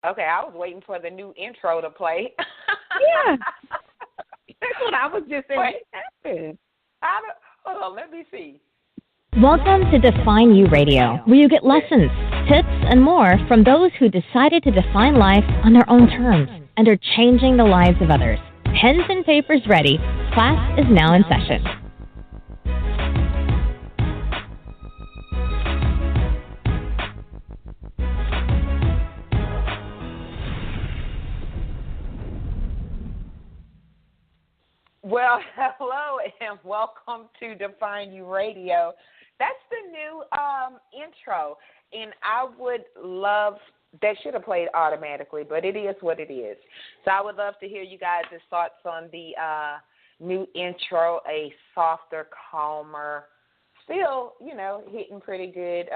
Okay, I was waiting for the new intro to play. Yeah. That's what I was just saying. Hold on, let me see. Welcome to Define You Radio, where you get lessons, tips, and more from those who decided to define life on their own terms and are changing the lives of others. Pens and papers ready. Class is now in session. Well, hello and welcome to Define You Radio. That's the new intro, and I would love, that should have played automatically, but it is what it is. So I would love to hear you guys' thoughts on the new intro, a softer, calmer, still, hitting pretty good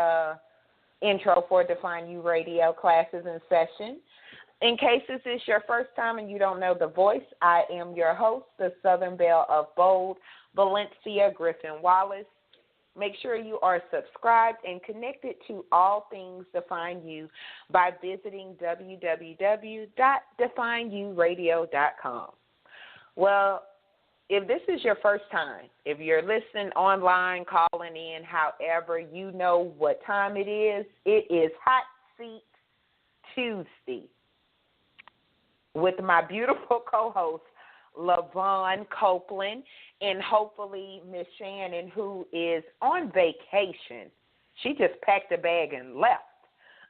intro for Define You Radio. Classes in session. In case this is your first time and you don't know the voice, I am your host, the Southern Belle of Bold, Valencia Griffin-Wallace. Make sure you are subscribed and connected to all things Define You by visiting www.defineyouradio.com. Well, if this is your first time, if you're listening online, calling in, however, you know what time it is. It is Hot Seat Tuesday with my beautiful co-host, Lyvonne Copeland, and hopefully Miss Shannon, who is on vacation. She just packed a bag and left.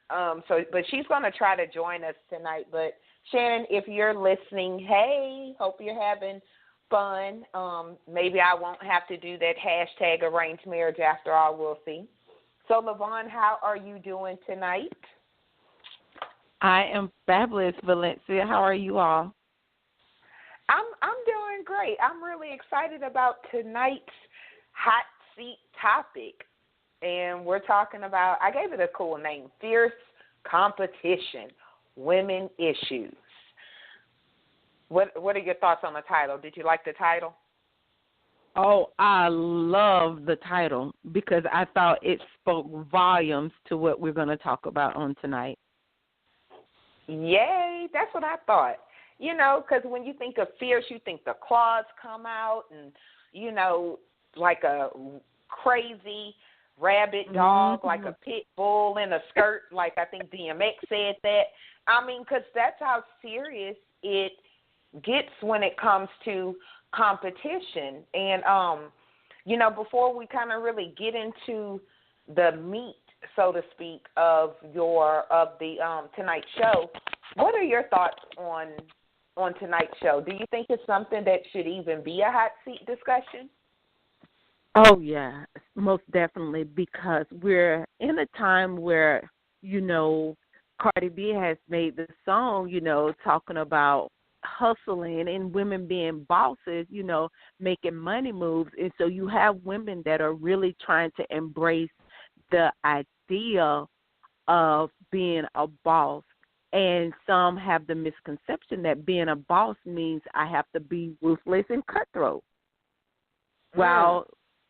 But she's going to try to join us tonight. But, Shannon, if you're listening, hey, hope you're having fun. Maybe I won't have to do that hashtag arranged marriage after all. We'll see. So, Lyvonne, how are you doing tonight? I am fabulous, Valencia. How are you all? I'm doing great. I'm really excited about tonight's hot seat topic. And we're talking about, I gave it a cool name, Fierce Competition, Women Issues. What are your thoughts on the title? Did you like the title? Oh, I love the title because I thought it spoke volumes to what we're going to talk about on tonight. Yay, that's what I thought. Because when you think of fierce, you think the claws come out and, like a crazy rabid dog, like a pit bull in a skirt, like I think DMX said that. I mean, because that's how serious it gets when it comes to competition. And, before we kind of really get into the meat, so to speak, of the tonight's show, what are your thoughts on tonight's show? Do you think it's something that should even be a hot seat discussion? Oh, yeah, most definitely, because we're in a time where, Cardi B has made the song, talking about hustling and women being bosses, making money moves. And so you have women that are really trying to embrace the idea of being a boss. And some have the misconception that being a boss means I have to be ruthless and cutthroat. Well,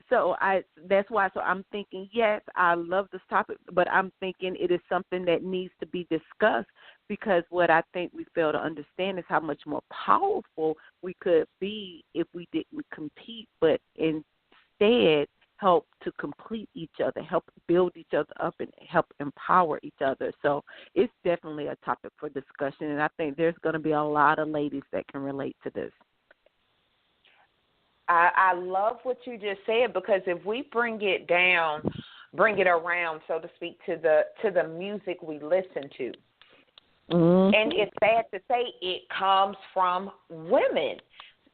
that's why I'm thinking, yes, I love this topic, but I'm thinking it is something that needs to be discussed, because what I think we fail to understand is how much more powerful we could be if we didn't compete, but instead help to complete each other, help build each other up, and help empower each other. So it's definitely a topic for discussion, and I think there's going to be a lot of ladies that can relate to this. I love what you just said, because if we bring it around, so to speak, to the music we listen to, and it's sad to say it comes from women.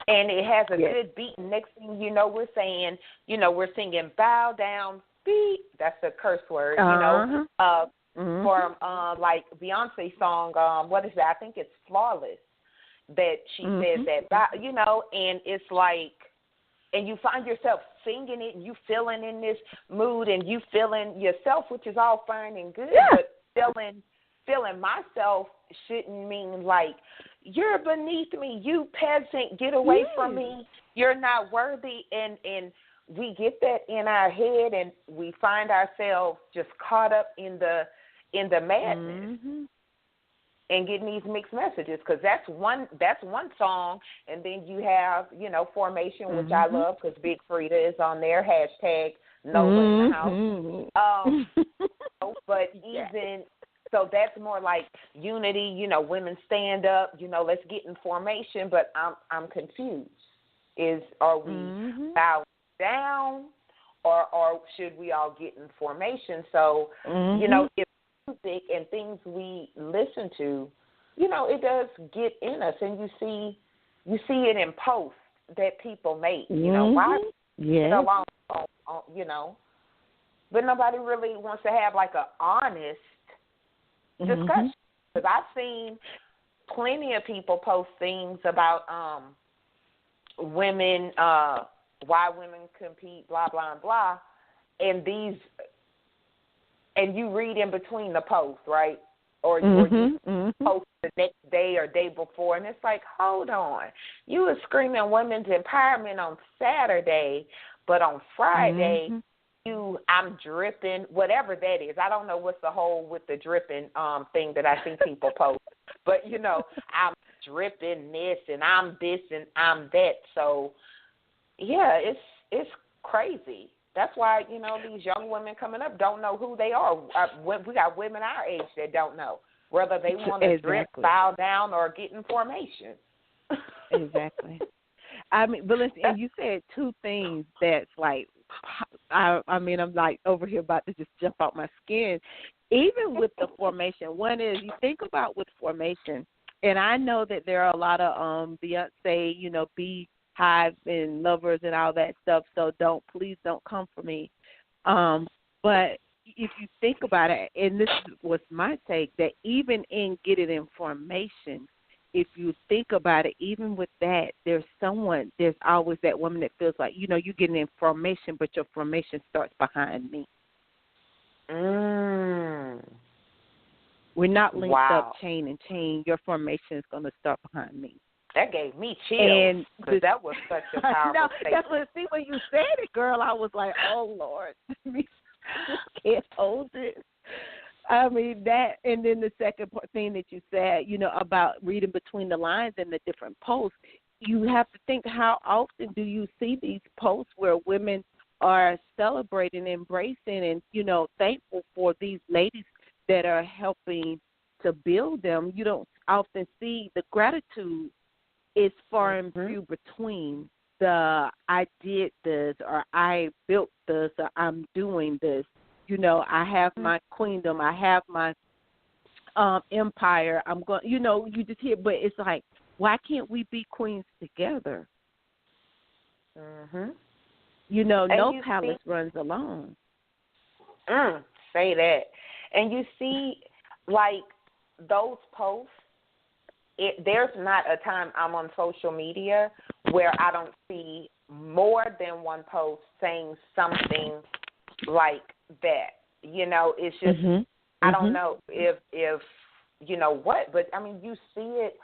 And it has a good beat. Next thing you know, we're saying, we're singing bow down, beat. That's a curse word, from like Beyonce's song, what is that? I think it's Flawless, that she says that, and it's like, and you find yourself singing it, and you feeling in this mood, and you feeling yourself, which is all fine and good, but feeling myself shouldn't mean like, you're beneath me, you peasant, get away from me, you're not worthy, and we get that in our head, and we find ourselves just caught up in the madness. and getting these mixed messages, because that's one song, and then you have, Formation, which I love because Big Frida is on there, hashtag Nola in the house. But even so, that's more like unity, women stand up, let's get in formation. But I'm confused. Are we bowing down, or should we all get in formation? So, if music and things we listen to, it does get in us, and you see it in posts that people make. Why? Yeah. But nobody really wants to have like an honest discussion. Because I've seen plenty of people post things about women, why women compete, blah blah blah, and you read in between the posts, right? Or you post the next day or day before, and it's like, hold on, you were screaming women's empowerment on Saturday, but on Friday, I'm dripping, whatever that is. I don't know what's the whole with the dripping thing that I see people post, but I'm dripping this and I'm this and I'm that. So yeah, it's crazy. That's why, these young women coming up don't know who they are. We got women our age that don't know whether they want to drip, bow down, or get in formation. Exactly. I mean, Valencia, and you said two things that's like, I'm like over here about to just jump out my skin. Even with the formation, one is you think about with formation, and I know that there are a lot of Beyonce, Beehive and lovers and all that stuff. So please don't come for me. But if you think about it, and this was my take, that even in getting information, if you think about it, even with that, there's always that woman that feels like, you're getting information, but your formation starts behind me. We're not linked up chain and chain. Your formation is going to start behind me. That gave me chills, because that was such a powerful statement. See, when you said it, girl, I was like, oh, Lord, I can't hold it. I mean, that, and then the second thing that you said, about reading between the lines and the different posts, you have to think, how often do you see these posts where women are celebrating, embracing, and, thankful for these ladies that are helping to build them? You don't often see the gratitude is far and few between the I did this, or I built this, or I'm doing this. I have my queendom, I have my empire. I'm going, you just hear, but it's like, why can't we be queens together? No palace runs alone. Say that. And you see, like, those posts, there's not a time I'm on social media where I don't see more than one post saying something like that. It's just, I don't know if what, but I mean, you see it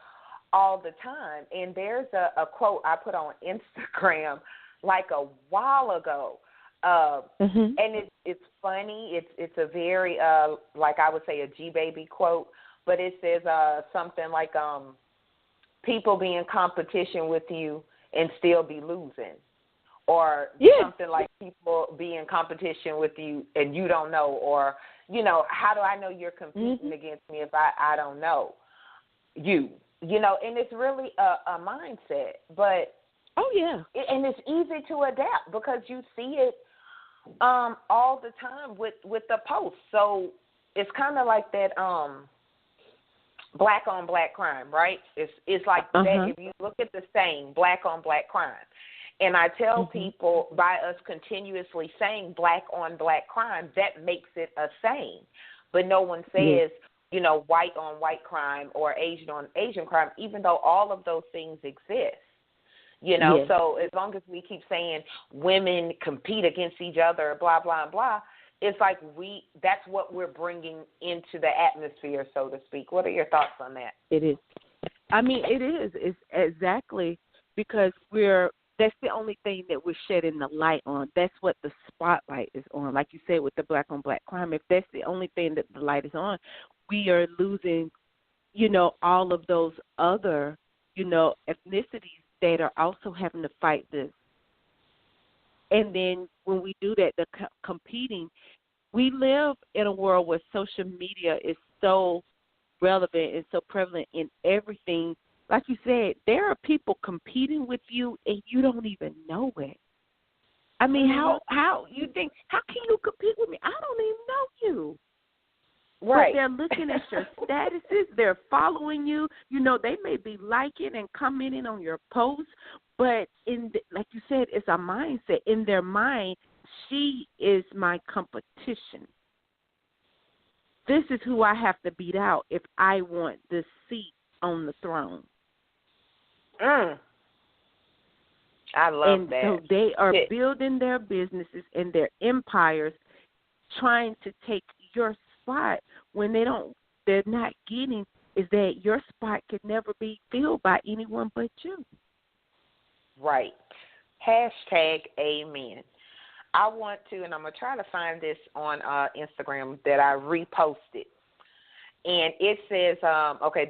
all the time. And there's a quote I put on Instagram like a while ago. And it's funny. It's a very, like I would say, a G-Baby quote, but it says something like, people be in competition with you and still be losing. Or something like, people be in competition with you and you don't know. Or, how do I know you're competing against me if I don't know you? And it's really a mindset. But, and it's easy to adapt because you see it all the time with the posts. So it's kind of like that black on black crime, right? It's like that. If you look at the saying, black on black crime. And I tell people, by us continuously saying black on black crime, that makes it a saying. But no one says, white on white crime or Asian on Asian crime, even though all of those things exist. So as long as we keep saying women compete against each other, blah, blah, blah, it's like that's what we're bringing into the atmosphere, so to speak. What are your thoughts on that? It is. I mean, it is. It's exactly because that's the only thing that we're shedding the light on. That's what the spotlight is on. Like you said with the black on black crime, if that's the only thing that the light is on, we are losing all of those other, ethnicities that are also having to fight this. And then when we do that, the competing, we live in a world where social media is so relevant and so prevalent in everything. Like you said, there are people competing with you and you don't even know it. I mean, how you think, how can you compete with me? I don't even know you. Right. But they're looking at your statuses. They're following you. They may be liking and commenting on your posts, but like you said, it's a mindset. In their mind, she is my competition. This is who I have to beat out if I want this seat on the throne. I love that. And so they are building their businesses and their empires trying to take your spot when they're not getting is that your spot could never be filled by anyone but you. Right. Hashtag amen. I want to, and I'm going to try to find this on Instagram that I reposted. And it says,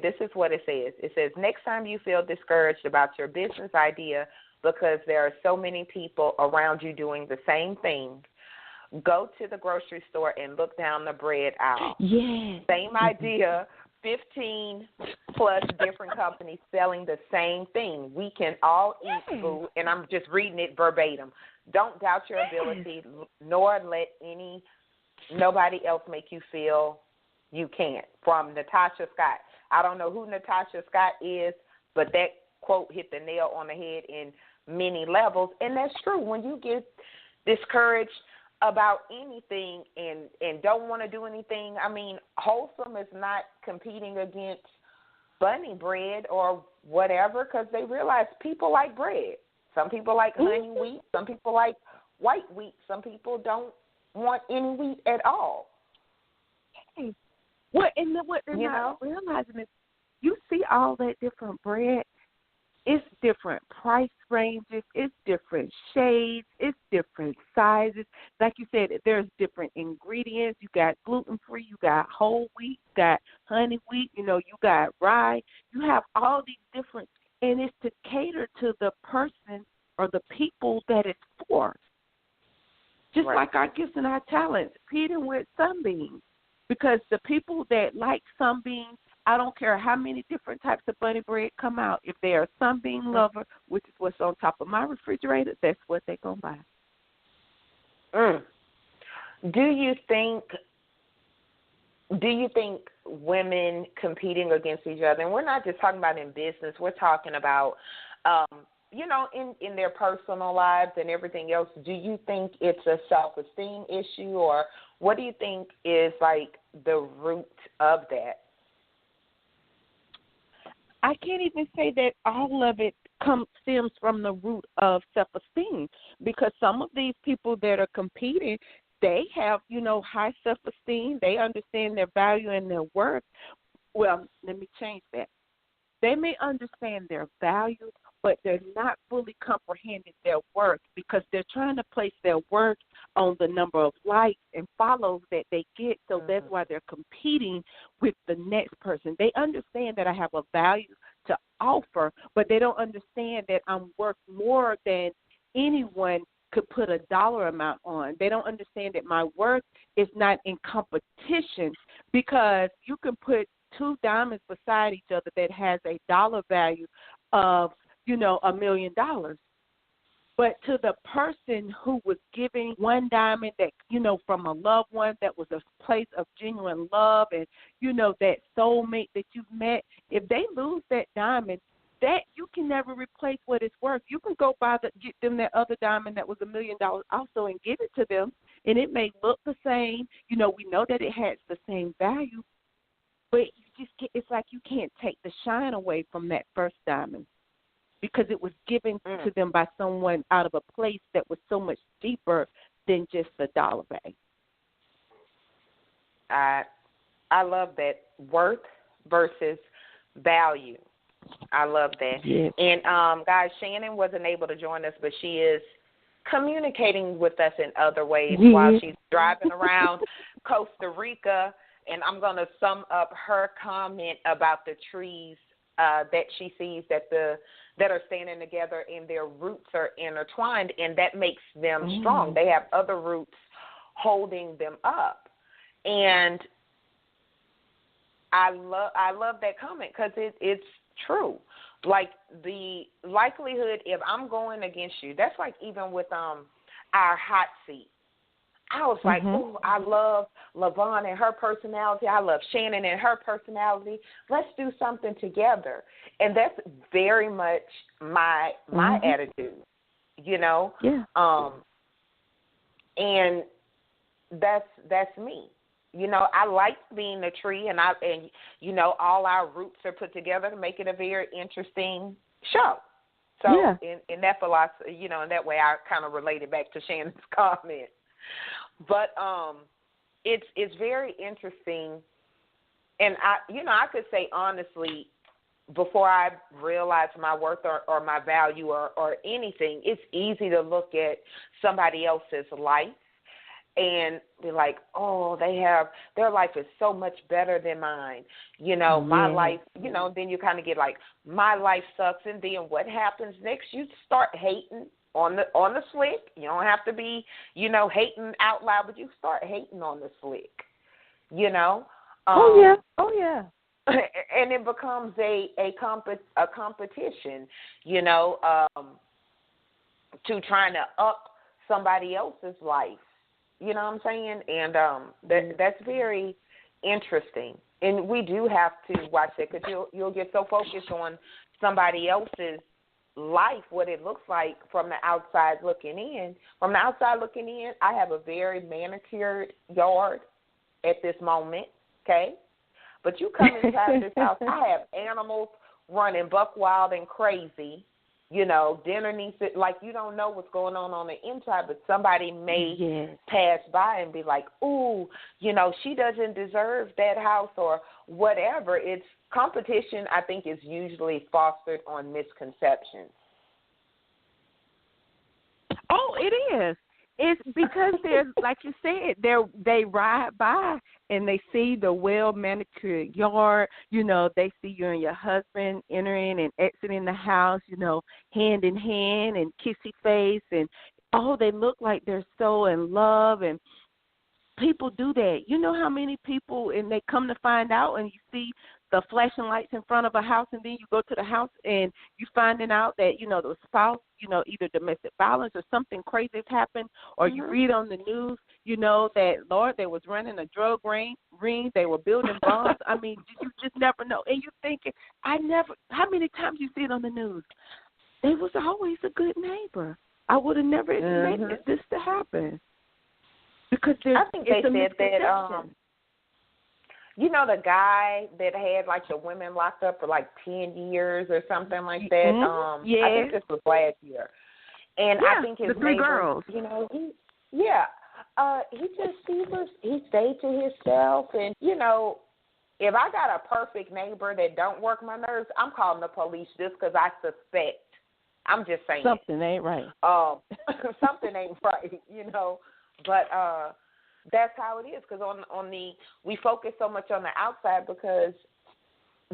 this is what it says. It says, next time you feel discouraged about your business idea because there are so many people around you doing the same thing, go to the grocery store and look down the bread aisle. Yes. Same idea, 15 plus different companies selling the same thing. We can all eat food, and I'm just reading it verbatim. Don't doubt your ability, nor let nobody else make you feel you can't. From Natasha Scott. I don't know who Natasha Scott is, but that quote hit the nail on the head in many levels, and that's true. When you get discouraged about anything and don't want to do anything, I mean, Wholesome is not competing against Bunny Bread or whatever because they realize people like bread. Some people like honey wheat. Some people like white wheat. Some people don't want any wheat at all. What they're not realizing is you see all that different bread. It's different price ranges. It's different shades. It's different sizes. Like you said, there's different ingredients. You got gluten-free. You got whole wheat. You got honey wheat. You got rye. You have all these different, and it's to cater to the person or the people that it's for. Just like our gifts and our talents, competing with Sunbeams. Because the people that like Sunbeams, I don't care how many different types of bunny bread come out. If they're a Sunbeam lover, which is what's on top of my refrigerator, that's what they're going to buy. Do you think women competing against each other, and we're not just talking about in business, we're talking about, in their personal lives and everything else, do you think it's a self-esteem issue, or what do you think is like the root of that? I can't even say that all of it stems from the root of self-esteem, because some of these people that are competing, they have, high self-esteem. They understand their value and their worth. Well, let me change that. They may understand their value, but they're not fully comprehending their worth because they're trying to place their worth on the number of likes and follows that they get. So that's why they're competing with the next person. They understand that I have a value to offer, but they don't understand that I'm worth more than anyone could put a dollar amount on. They don't understand that my worth is not in competition, because you can put two diamonds beside each other that has a dollar value of, $1 million. But to the person who was giving one diamond that, from a loved one, that was a place of genuine love and, that soulmate that you've met, if they lose that diamond, that you can never replace what it's worth. You can go get them that other diamond that was $1 million also and give it to them, and it may look the same. We know that it has the same value, but it's like you can't take the shine away from that first diamond, because it was given to them by someone out of a place that was so much deeper than just the dollar bag. I love that, worth versus value. I love that. Yes. And, guys, Shannon wasn't able to join us, but she is communicating with us in other ways while she's driving around Costa Rica and I'm going to sum up her comment about the trees that she sees that are standing together and their roots are intertwined, and that makes them strong. They have other roots holding them up. And I love that comment because it's true. Like the likelihood if I'm going against you, that's like even with our hot seat. I was like, oh, I love Lyvonne and her personality. I love Shannon and her personality. Let's do something together. And that's very much my attitude, you know? Yeah. And that's me. You know, I like being a tree, and you know, all our roots are put together to make it a very interesting show. So in that philosophy, you know, in that way, I kind of related back to Shannon's comment. But it's very interesting, and I could say honestly, before I realized my worth or my value or anything, it's easy to look at somebody else's life and be like, oh, their life is so much better than mine. You know, my life, you know, then you kind of get like, my life sucks. And then what happens next? You start hating on the slick. You don't have to be, you know, hating out loud, but you start hating on the slick, you know. Oh, yeah. And it becomes a competition, you know, to trying to up somebody else's life. You know what I'm saying? And that's very interesting. And we do have to watch that because you'll get so focused on somebody else's life, what it looks like from the outside looking in. From the outside looking in, I have a very manicured yard at this moment, okay? But you come inside this house, I have animals running buck wild and crazy. You know, dinner needs to, like, you don't know what's going on the inside, but somebody may pass by and be like, ooh, you know, she doesn't deserve that house or whatever. It's competition, I think, is usually fostered on misconceptions. Oh, it is. It's because there's, like you said, they ride by and they see the well-manicured yard. You know, they see you and your husband entering and exiting the house, you know, hand in hand and kissy face. And, oh, they look like they're so in love. And people do that. You know how many people, and they come to find out, and you see the flashing lights in front of a house, and then you go to the house and you finding out that, you know, the spouse, you know, either domestic violence or something crazy has happened, or you read on the news, you know, that, Lord, they was running a drug ring, they were building bombs. I mean, you just never know. And you're thinking, how many times you see it on the news? They was always a good neighbor. I would have never expected this to happen. Because I think they said that, you know, the guy that had, like, the women locked up for, like, 10 years or something like that? I think this was last year. And I think his the three neighbor, girls. you know, he stayed to himself. And, you know, if I got a perfect neighbor that don't work my nerves, I'm calling the police just because I suspect. I'm just saying. Something ain't right. Something ain't right, you know. But that's how it is, because we focus so much on the outside because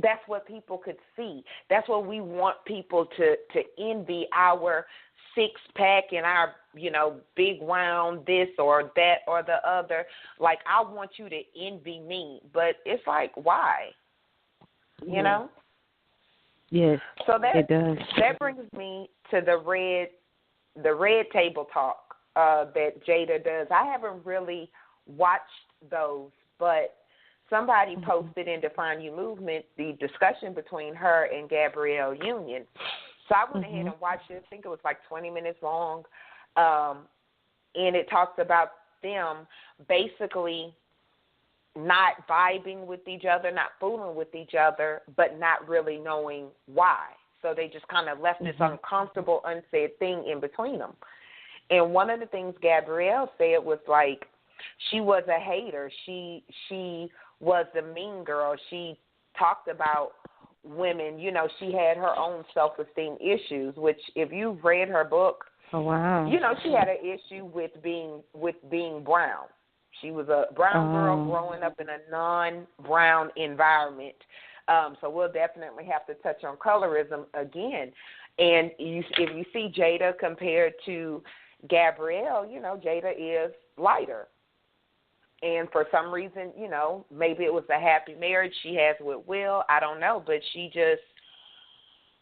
that's what people could see. That's what we want people to envy, our six-pack and our, you know, big round this or that or the other. Like, I want you to envy me. But it's like, why? You know? Yes, so it does. That brings me to the red table talk that Jada does. I haven't really watched those, but somebody posted in Define You Movement the discussion between her and Gabrielle Union. So I went ahead and watched it. I think it was like 20 minutes long. And it talks about them basically not vibing with each other, not fooling with each other, but not really knowing why. So they just kind of left this uncomfortable, unsaid thing in between them. And one of the things Gabrielle said was like, she was a hater. She was the mean girl. She talked about women. You know, she had her own self-esteem issues, which if you've read her book, oh wow, you know, she had an issue with being brown. She was a brown girl growing up in a non-brown environment. So we'll definitely have to touch on colorism again. And if you see Jada compared to Gabrielle, Jada is lighter. And for some reason, maybe it was a happy marriage she has with Will. I don't know. But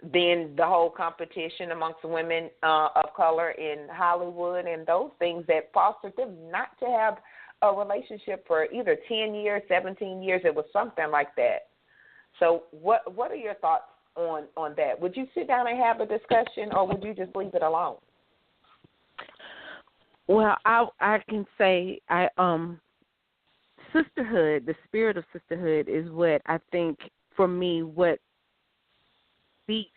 then the whole competition amongst women of color in Hollywood and those things that fostered them not to have a relationship for either 10 years, 17 years. It was something like that. So what are your thoughts on that? Would you sit down and have a discussion, or would you just leave it alone? Well, I can say sisterhood, the spirit of sisterhood is what I think, for me, what beats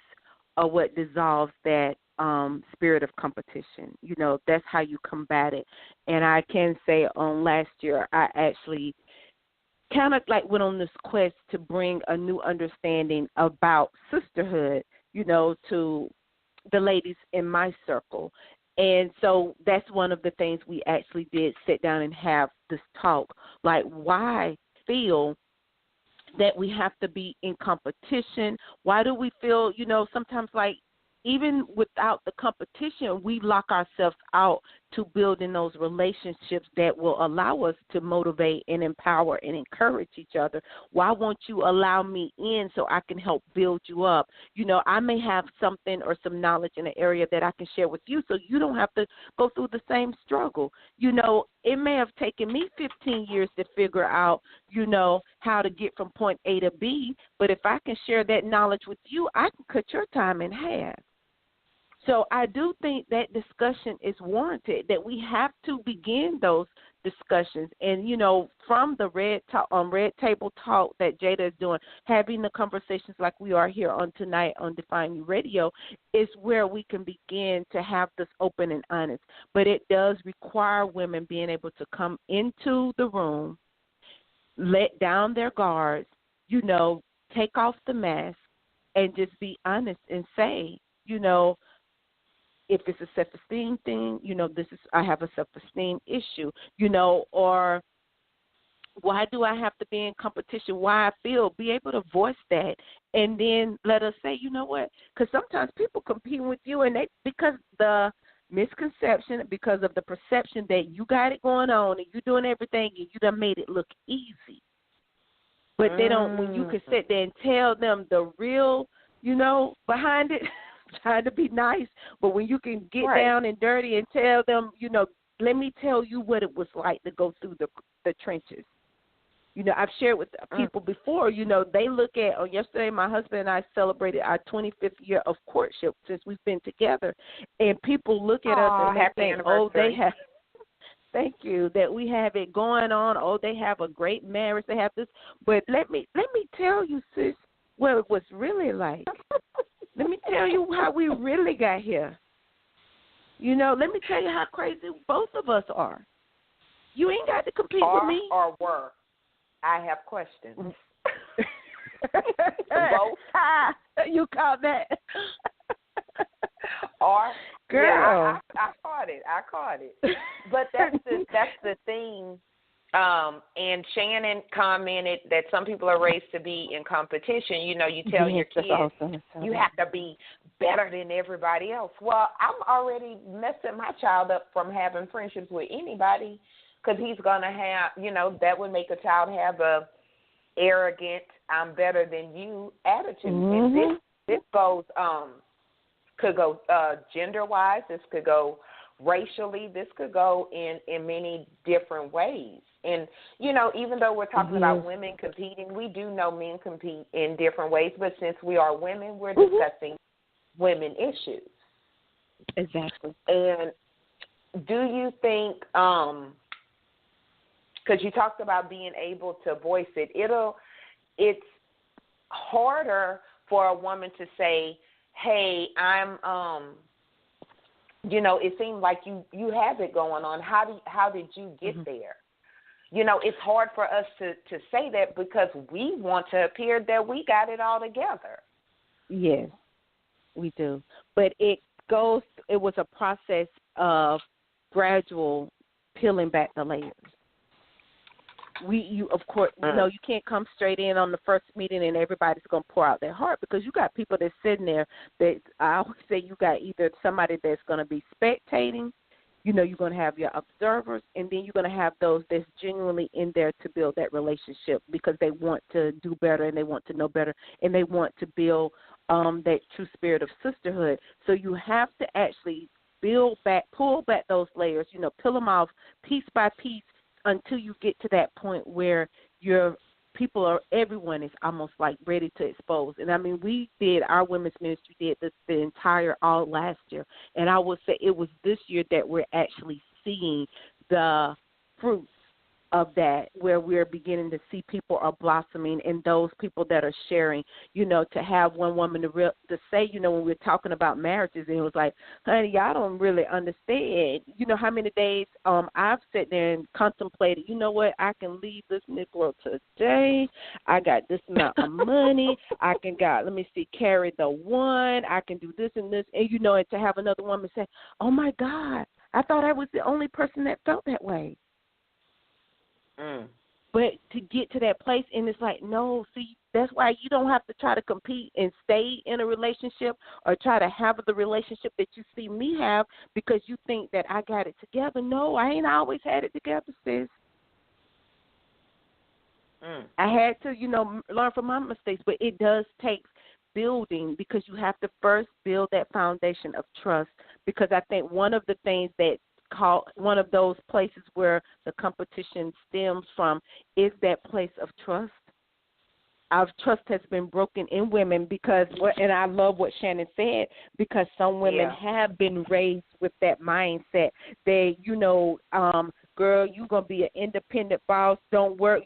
or what dissolves that spirit of competition. That's how you combat it. And I can say last year I actually kind of like went on this quest to bring a new understanding about sisterhood, to the ladies in my circle. And so that's one of the things we actually did, sit down and have this talk, like why feel that we have to be in competition? Why do we feel, sometimes like even without the competition, we lock ourselves out to building those relationships that will allow us to motivate and empower and encourage each other. Why won't you allow me in so I can help build you up? I may have something or some knowledge in an area that I can share with you so you don't have to go through the same struggle. It may have taken me 15 years to figure out, how to get from point A to B, but if I can share that knowledge with you, I can cut your time in half. So I do think that discussion is warranted, that we have to begin those discussions. And, from the red table talk that Jada is doing, having the conversations like we are here on tonight on Define You Radio, is where we can begin to have this open and honest. But it does require women being able to come into the room, let down their guards, take off the mask, and just be honest and say, if it's a self-esteem thing, I have a self-esteem issue, or why do I have to be in competition? Why I feel, be able to voice that, and then let us say, you know what? Because sometimes people compete with you, and because the misconception, because of the perception that you got it going on and you're doing everything and you done made it look easy. But they don't, when you can sit there and tell them the real, behind it, trying to be nice, but when you can get down and dirty and tell them, let me tell you what it was like to go through the trenches. I've shared with people before, they look at, yesterday my husband and I celebrated our 25th year of courtship since we've been together, and people look at us and they think, they have, thank you, that we have it going on, they have a great marriage, they have this, but let me tell you, sis, what it was really like. Let me tell you how we really got here. Let me tell you how crazy both of us are. You ain't got to compete with me. Or were. I have questions. Both. You caught that. Girl. Yeah, I caught it. But that's the thing. And Shannon commented that some people are raised to be in competition. You tell your kids you have to be better than everybody else. Well, I'm already messing my child up from having friendships with anybody, because he's going to have, that would make a child have a arrogant, I'm better than you attitude. And this goes, could go gender-wise, this could go racially, this could go in many different ways. And, even though we're talking about women competing, we do know men compete in different ways. But since we are women, we're discussing women issues. Exactly. And do you think, because you talked about being able to voice it, it's harder for a woman to say, hey, I'm, it seemed like you have it going on. How did you get there? It's hard for us to say that because we want to appear that we got it all together. Yes, we do. But it was a process of gradual peeling back the layers. Of course, you can't come straight in on the first meeting and everybody's going to pour out their heart, because you got people that's sitting there that I always say you got either somebody that's going to be spectating, you're going to have your observers, and then you're going to have those that's genuinely in there to build that relationship because they want to do better and they want to know better and they want to build that true spirit of sisterhood. So you have to actually pull back those layers, peel them off piece by piece until you get to that point where everyone is almost like ready to expose. And I mean, our women's ministry did this the entire all last year. And I would say it was this year that we're actually seeing the fruits of that, where we're beginning to see people are blossoming and those people that are sharing, to have one woman to say, when we're talking about marriages, and it was like, honey, y'all don't really understand, how many days I've sat there and contemplated, what, I can leave this Negro today. I got this amount of money. I can carry the one. I can do this and this. And, and to have another woman say, oh, my God, I thought I was the only person that felt that way. But to get to that place, and it's like, no, see, that's why you don't have to try to compete and stay in a relationship or try to have the relationship that you see me have because you think that I got it together. No, I ain't always had it together, sis. I had to, learn from my mistakes, but it does take building, because you have to first build that foundation of trust, because I think one of the things that one of those places where the competition stems from is that place of trust. Our trust has been broken in women and I love what Shannon said, because some women have been raised with that mindset. They, girl, you're going to be an independent boss. Don't worry,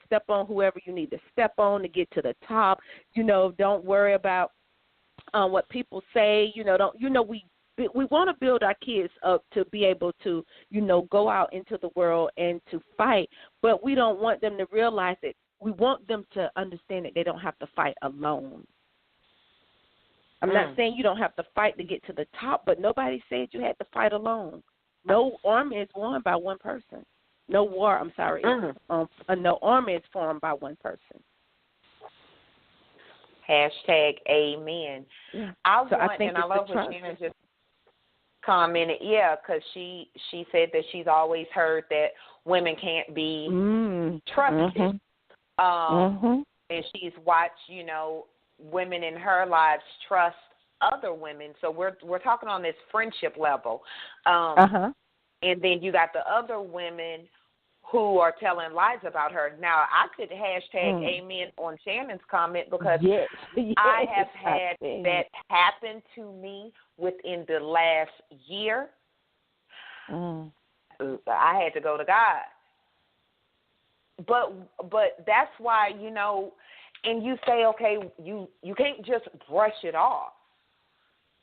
step on whoever you need to step on to get to the top. Don't worry about what people say. We want to build our kids up to be able to, go out into the world and to fight, but we don't want them to realize that. We want them to understand that they don't have to fight alone. I'm not saying you don't have to fight to get to the top, but nobody said you had to fight alone. No army is won by one person. No war, I'm sorry. No army is formed by one person. Hashtag amen. Yeah. I love what Shannon just commented, because she said that she's always heard that women can't be trusted. And she's watched, women in her lives trust other women. So we're talking on this friendship level. And then you got the other women who are telling lies about her. Now, I could hashtag amen on Shannon's comment, because I have had that happen to me within the last year. I had to go to God. But that's why, and you say, okay, you can't just brush it off.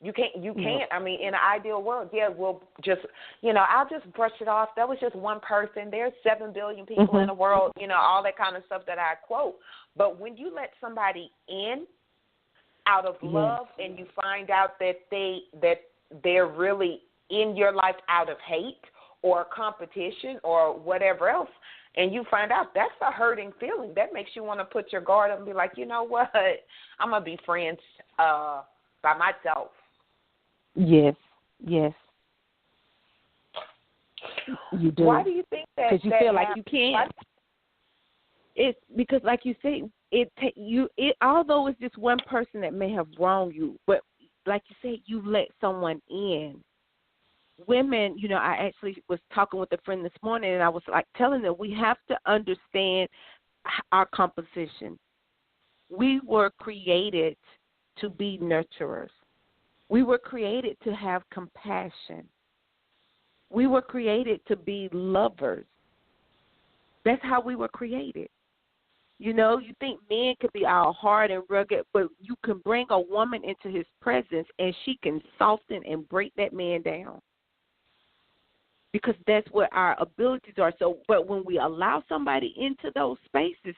You can't. I mean, in an ideal world, we'll just, I'll just brush it off. That was just one person. There's 7 billion people in the world, all that kind of stuff that I quote. But when you let somebody in out of love, and you find out that they're really in your life out of hate or competition or whatever else, and you find out, that's a hurting feeling. That makes you want to put your guard up and be like, you know what, I'm going to be friends by myself. Yes. You do. Why do you think that? Because you feel like you can't. It's because, like you say, although it's just one person that may have wronged you, but like you said, you let someone in. Women, I actually was talking with a friend this morning, and I was like telling them we have to understand our composition. We were created to be nurturers. We were created to have compassion. We were created to be lovers. That's how we were created. You think men could be all hard and rugged, but you can bring a woman into his presence and she can soften and break that man down. Because that's what our abilities are. So, but when we allow somebody into those spaces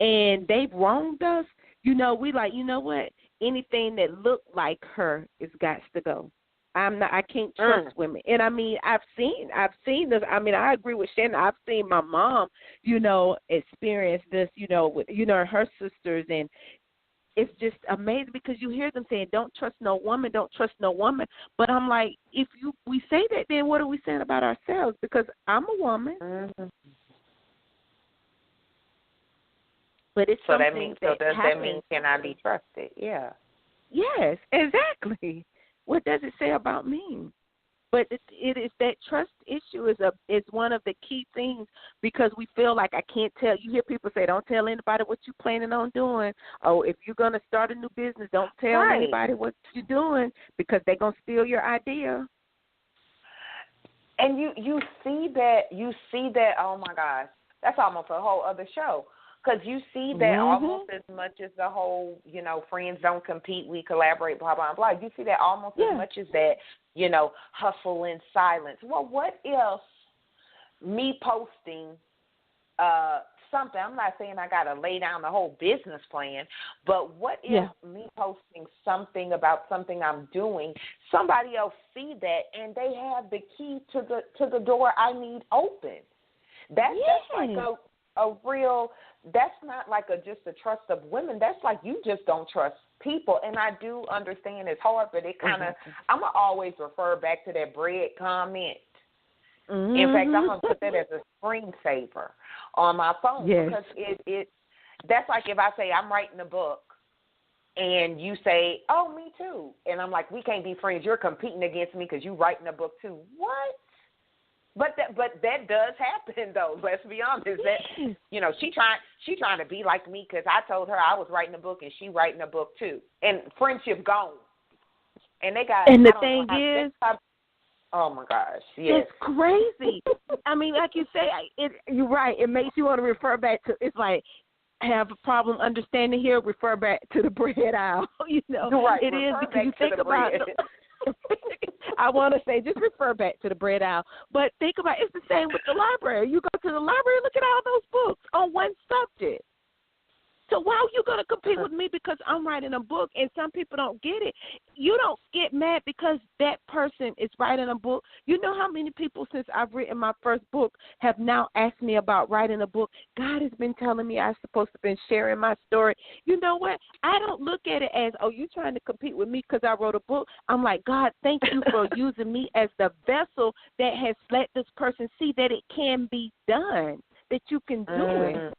and they've wronged us, we like, you know what? Anything that looked like her is got to go. I can't trust women. And I mean, I've seen this. I mean, I agree with Shannon. I've seen my mom, experience this, with, her sisters, and it's just amazing because you hear them saying, don't trust no woman, don't trust no woman. But I'm like, if we say that, then what are we saying about ourselves? Because I'm a woman. Mm-hmm. But it's so something does happens. that mean can I be trusted? Yeah. Yes, exactly. What does it say about me? But it is that trust issue is one of the key things because we feel like I can't tell. You hear people say, don't tell anybody what you're planning on doing. Oh, if you're going to start a new business, don't tell anybody what you're doing because they're going to steal your idea. And you see that, oh, my gosh, that's almost a whole other show. Because you see that almost as much as the whole, friends don't compete, we collaborate, blah, blah, blah. You see that almost as much as that, hustle in silence. Well, what if me posting something, I'm not saying I got to lay down the whole business plan, but what if me posting something about something I'm doing, somebody else see that and they have the key to the door I need open? That's like a real, that's not like just a trust of women. That's like you just don't trust people. And I do understand it's hard, but it kind of, I'm going to always refer back to that bread comment. In fact, I'm going to put that as a screensaver on my phone because it that's like if I say I'm writing a book and you say, oh, me too. And I'm like, we can't be friends. You're competing against me because you're writing a book too. What? But that does happen though. Let's be honest. That she trying to be like me because I told her I was writing a book and she writing a book too, and friendship gone. And they got. And the thing is, oh my gosh, yes, it's crazy. I mean, like you say, you're right. It makes you want to refer back to. It's like have a problem understanding here. Refer back to the bread aisle. Right, it is because you think about. I want to say just refer back to the bread aisle. But think about it's the same with the library. You go to the library, look at all those books on one subject. So why are you going to compete with me because I'm writing a book and some people don't get it? You don't get mad because that person is writing a book. You know how many people since I've written my first book have now asked me about writing a book? God has been telling me I'm supposed to been sharing my story. You know what? I don't look at it as, oh, you trying to compete with me because I wrote a book. I'm like, God, thank you for using me as the vessel that has let this person see that it can be done, that you can do it.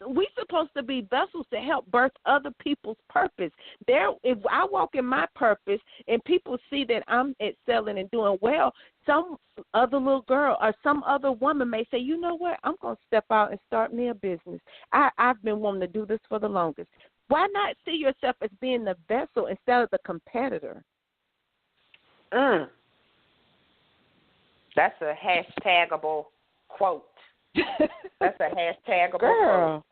We supposed to be vessels to help birth other people's purpose. If I walk in my purpose and people see that I'm excelling and doing well, some other little girl or some other woman may say, you know what, I'm going to step out and start me a business. I've been wanting to do this for the longest. Why not see yourself as being the vessel instead of the competitor? That's a hashtagable quote. That's a hashtagable girl. quote.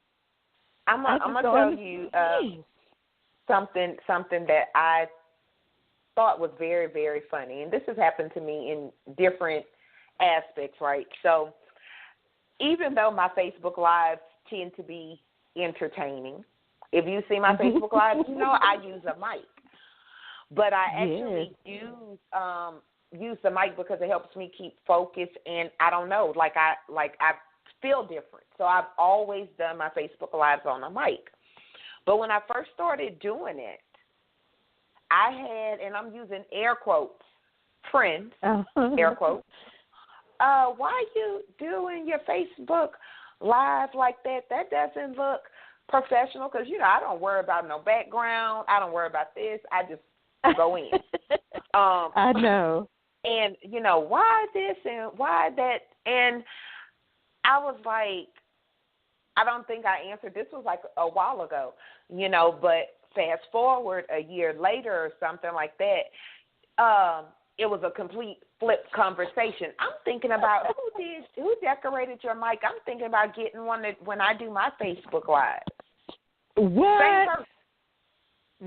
I'm gonna tell you something that I thought was very, very funny, and this has happened to me in different aspects, right? So even though my Facebook Lives tend to be entertaining, if you see my Facebook Lives, I use a mic, but I actually use the mic because it helps me keep focused, and I don't know, I feel different. So I've always done my Facebook Lives on a mic. But when I first started doing it, I had, and I'm using air quotes, friends, air quotes, why are you doing your Facebook Live like that? That doesn't look professional because, I don't worry about no background. I don't worry about this. I just go in. I know. And, why this and why that? And I was like, I don't think I answered. This was like a while ago, but fast forward a year later or something like that, it was a complete flip conversation. I'm thinking about who decorated your mic. I'm thinking about getting one when I do my Facebook Live. What? Same person.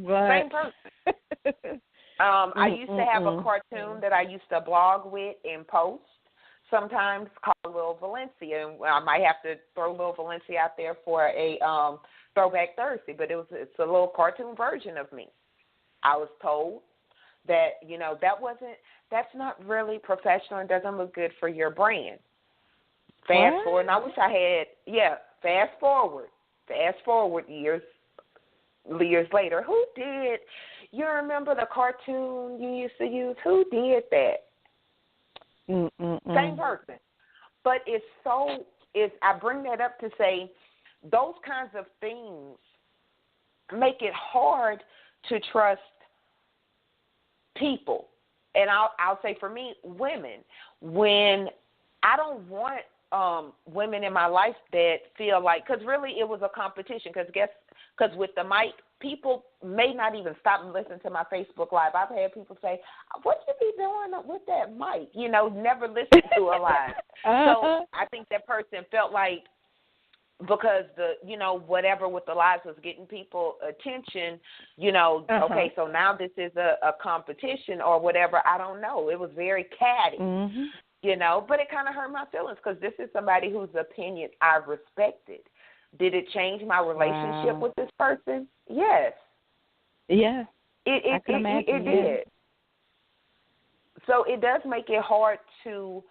What? Same person. I used to have a cartoon that I used to blog with and post. Sometimes called Lil Valencia, and I might have to throw Lil Valencia out there for a Throwback Thursday, but it's a little cartoon version of me. I was told that, you know, that's not really professional and doesn't look good for your brand. Fast forward, and I wish I had, fast forward years later, who did, you remember the cartoon you used to use? Who did that? Same person. But I bring that up to say those kinds of things make it hard to trust people. And I'll say for me, women, when I don't want women in my life that feel like, because really it was a competition, because with the mic, people may not even stop and listen to my Facebook Live. I've had people say, what you be doing with that mic? You know, never listen to a live. So I think that person felt like, because whatever with the lives was getting people attention, okay, so now this is a competition or whatever. I don't know. It was very catty, but it kind of hurt my feelings because this is somebody whose opinion I respected. Did it change my relationship with this person? Yes. Yeah. It did. So it does make it hard to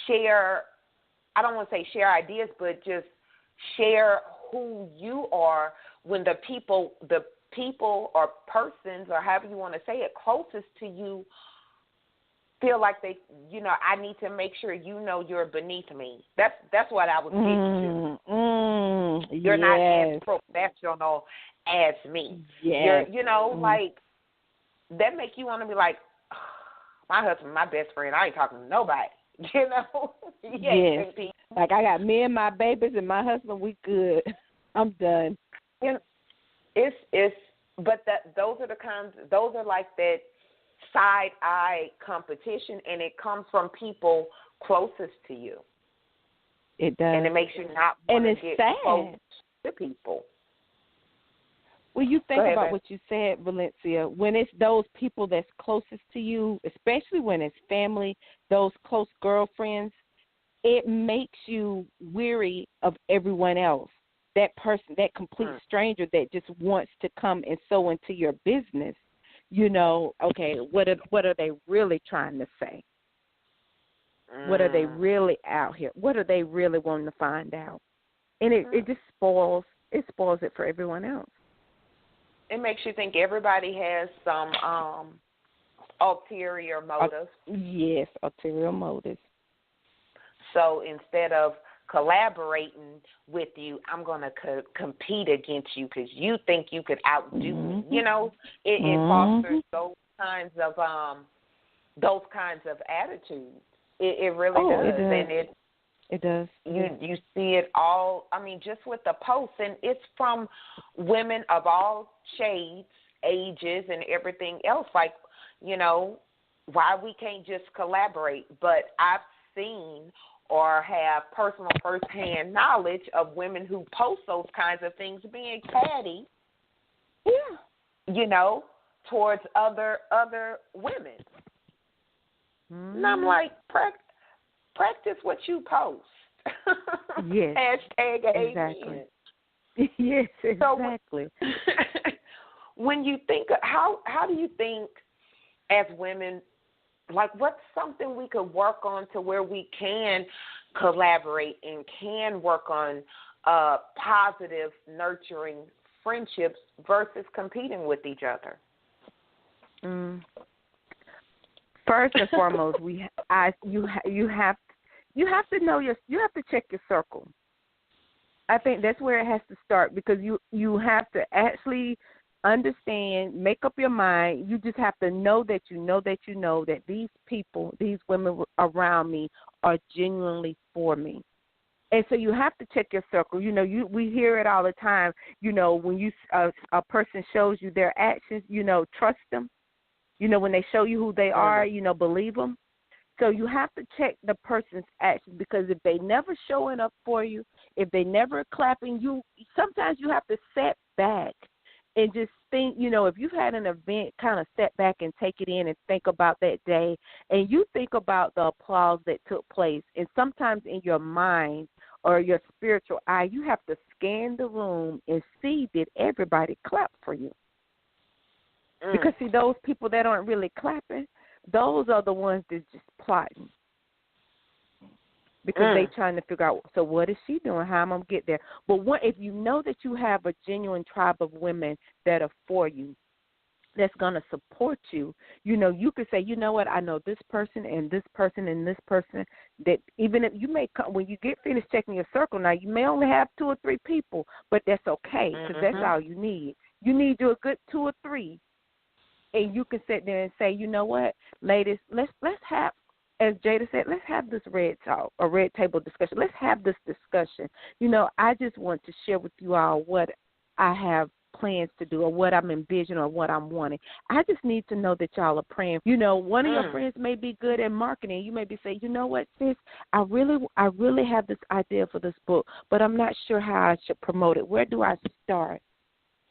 share, I don't want to say share ideas, but just share who you are when the people or persons or however you want to say it closest to you feel like they, I need to make sure you're beneath me. That's what I was getting to. You're not as professional as me. Yes. You're, like, that make you want to be like, oh, my husband, my best friend, I ain't talking to nobody. Yes. Like I got me and my babies and my husband, we good. I'm done. Those are like that side eye competition, and it comes from people closest to you. It does, and it makes you not want to get close to people. Well, you think about what you said, Valencia, when it's those people that's closest to you, especially when it's family, those close girlfriends, it makes you weary of everyone else. That person, that complete stranger that just wants to come and sow into your business, okay, what are they really trying to say? What are they really out here? What are they really wanting to find out? And it just spoils it for everyone else. It makes you think everybody has some ulterior motives. Yes, ulterior motives. So instead of collaborating with you, I'm going to compete against you because you think you could outdo me. It fosters those kinds of attitudes. It really does. It does. And it does. You see it all, just with the posts, and it's from women of all shades, ages, and everything else. Like, why we can't just collaborate. But I've seen or have personal firsthand knowledge of women who post those kinds of things being catty, towards other women. And I'm like, practice what you post. Yes. Hashtag exactly. Yes, exactly. So, when you think, how do you think as women, like, what's something we could work on to where we can collaborate and can work on positive, nurturing friendships versus competing with each other? First and foremost, you have to know you have to check your circle. I think that's where it has to start, because you have to actually understand, make up your mind. You just have to know that that these people, these women around me are genuinely for me. And so you have to check your circle. We hear it all the time. When a person shows you their actions, trust them. When they show you who they are, believe them. So you have to check the person's actions, because if they never showing up for you, if they never clapping you, sometimes you have to step back and just think, if you've had an event, kind of step back and take it in and think about that day, and you think about the applause that took place. And sometimes in your mind or your spiritual eye, you have to scan the room and see, did everybody clap for you? Because, see, those people that aren't really clapping, those are the ones that's just plotting. Because they trying to figure out, so what is she doing? How am I going to get there? But if you know that you have a genuine tribe of women that are for you, that's going to support you, you could say, you know what, I know this person and this person and this person, that even if you may come, when you get finished checking your circle, now you may only have 2 or 3 people, but that's okay, because that's all you need. You need you a good 2 or 3, and you can sit there and say, you know what, ladies, let's have, as Jada said, let's have this red table discussion. Let's have this discussion. I just want to share with you all what I have plans to do, or what I'm envisioning, or what I'm wanting. I just need to know that y'all are praying. One of your friends may be good at marketing. You may be saying, you know what, sis, I really have this idea for this book, but I'm not sure how I should promote it. Where do I start?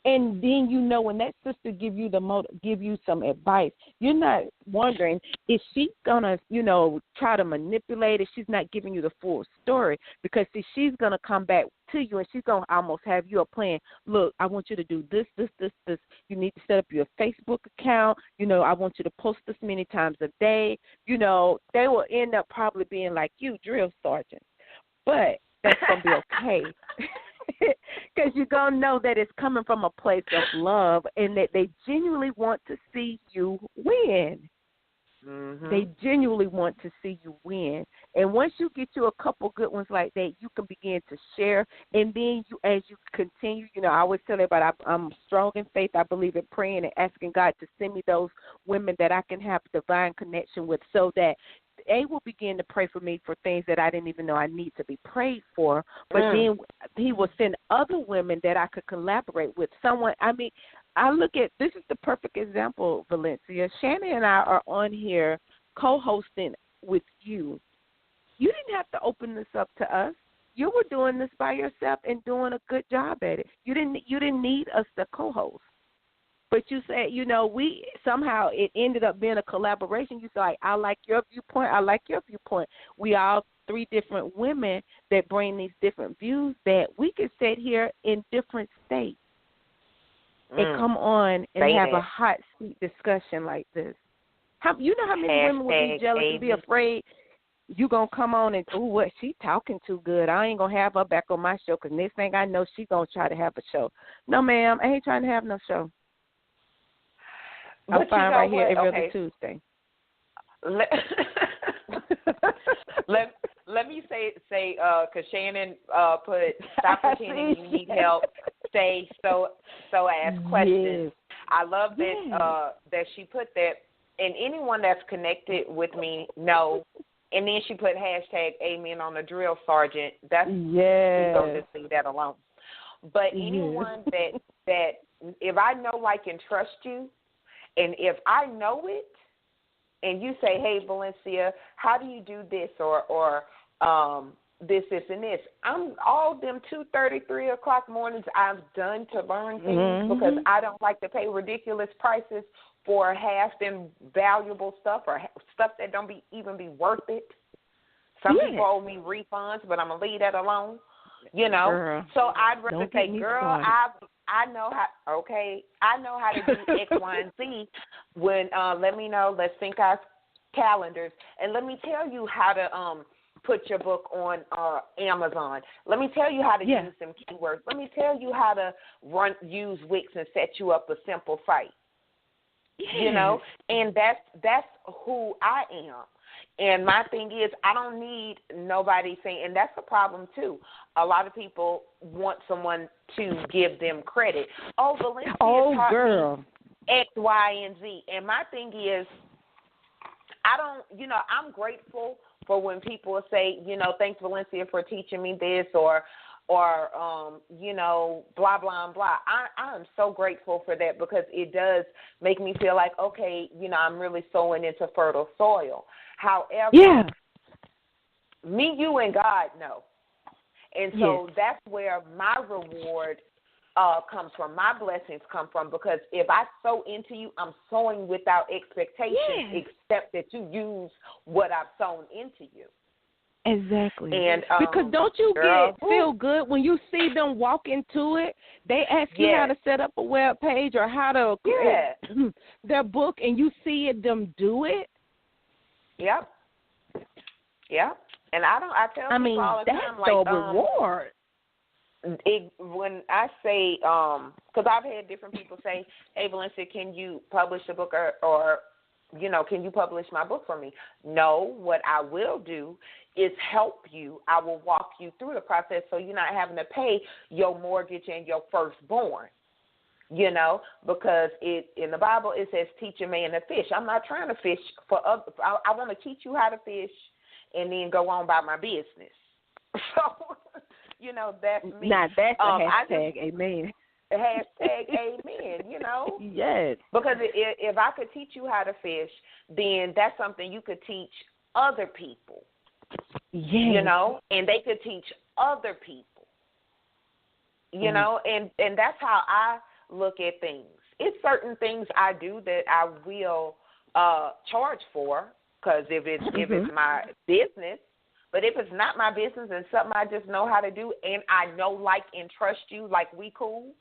And then when that sister give you some advice, you're not wondering, is she gonna try to manipulate it? She's not giving you the full story, because see, she's gonna come back to you and she's gonna almost have you a plan. Look, I want you to do this. You need to set up your Facebook account. I want you to post this many times a day. They will end up probably being like you, drill sergeant, but that's gonna be okay. Because you're going to know that it's coming from a place of love, and that they genuinely want to see you win. Mm-hmm. They genuinely want to see you win. And once you get you a couple good ones like that, you can begin to share. And then as you continue, I always tell everybody, I'm strong in faith. I believe in praying and asking God to send me those women that I can have divine connection with, so that they will begin to pray for me for things that I didn't even know I need to be prayed for. But then he will send other women that I could collaborate with. I look at, this is the perfect example, Valencia. Shannon and I are on here co-hosting with you. You didn't have to open this up to us. You were doing this by yourself and doing a good job at it. You didn't need us to co-host. But you said, we somehow it ended up being a collaboration. You said, like, I like your viewpoint. I like your viewpoint. We all 3 different women that bring these different views that we could sit here in different states and come on and have a hot seat discussion like this. How many women would be jealous and be afraid you going to come on and, what, she talking too good. I ain't going to have her back on my show, because next thing I know, she going to try to have a show. No, ma'am, I ain't trying to have no show. I'm fine right here every other Tuesday. Let me say, because Shannon put, stop pretending you need help. Say so. Ask questions. Yes. I love that that she put that, and anyone that's connected with me know. And then she put #Amen on the drill sergeant. That's we're gonna just leave that alone. But anyone that if I know, like, and trust you. And if I know it, and you say, hey, Valencia, how do you do this, or this, and this, I'm all them 2:30, 3 o'clock mornings I've done to learn things, because I don't like to pay ridiculous prices for half them valuable stuff, or stuff that don't even be worth it. Some people owe me refunds, but I'm going to leave that alone, Girl, so I'd rather say, girl, I know how to do X, Y, and Z. When let me know, let's sync our calendars, and let me tell you how to put your book on Amazon. Let me tell you how to use some keywords. Let me tell you how to use Wix and set you up a simple site. And that's who I am. And my thing is, I don't need nobody saying, and that's a problem too. A lot of people want someone to give them credit. Oh, Valencia taught me X, Y, and Z. And my thing is, I'm grateful for when people say, thanks, Valencia, for teaching me this, or blah, blah, blah. I'm so grateful for that, because it does make me feel like, okay, I'm really sowing into fertile soil. However, me, you, and God know. And so that's where my reward comes from, my blessings come from, because if I sow into you, I'm sowing without expectation, except that you use what I've sown into you. Exactly. And because don't you feel good when you see them walk into it? They ask you how to set up a web page or how to create their book, and you see them do it. Yep. Yep. And I tell people all the time, like, that's the reward. When I say, because I've had different people say, hey, Valencia, can you publish a book or can you publish my book for me? No, what I will do is help you. I will walk you through the process so you're not having to pay your mortgage and your firstborn, because in the Bible it says teach a man to fish. I'm not trying to fish for others. I want to teach you how to fish and then go on about my business. So, that's me. Now that's a hashtag, amen. Hashtag amen, Yes. Because if I could teach you how to fish, then that's something you could teach other people. Yes. And they could teach other people. And that's how I look at things. It's certain things I do that I will charge for, because if it's my business. But if it's not my business and something I just know how to do and I know, like, and trust you, like we cool,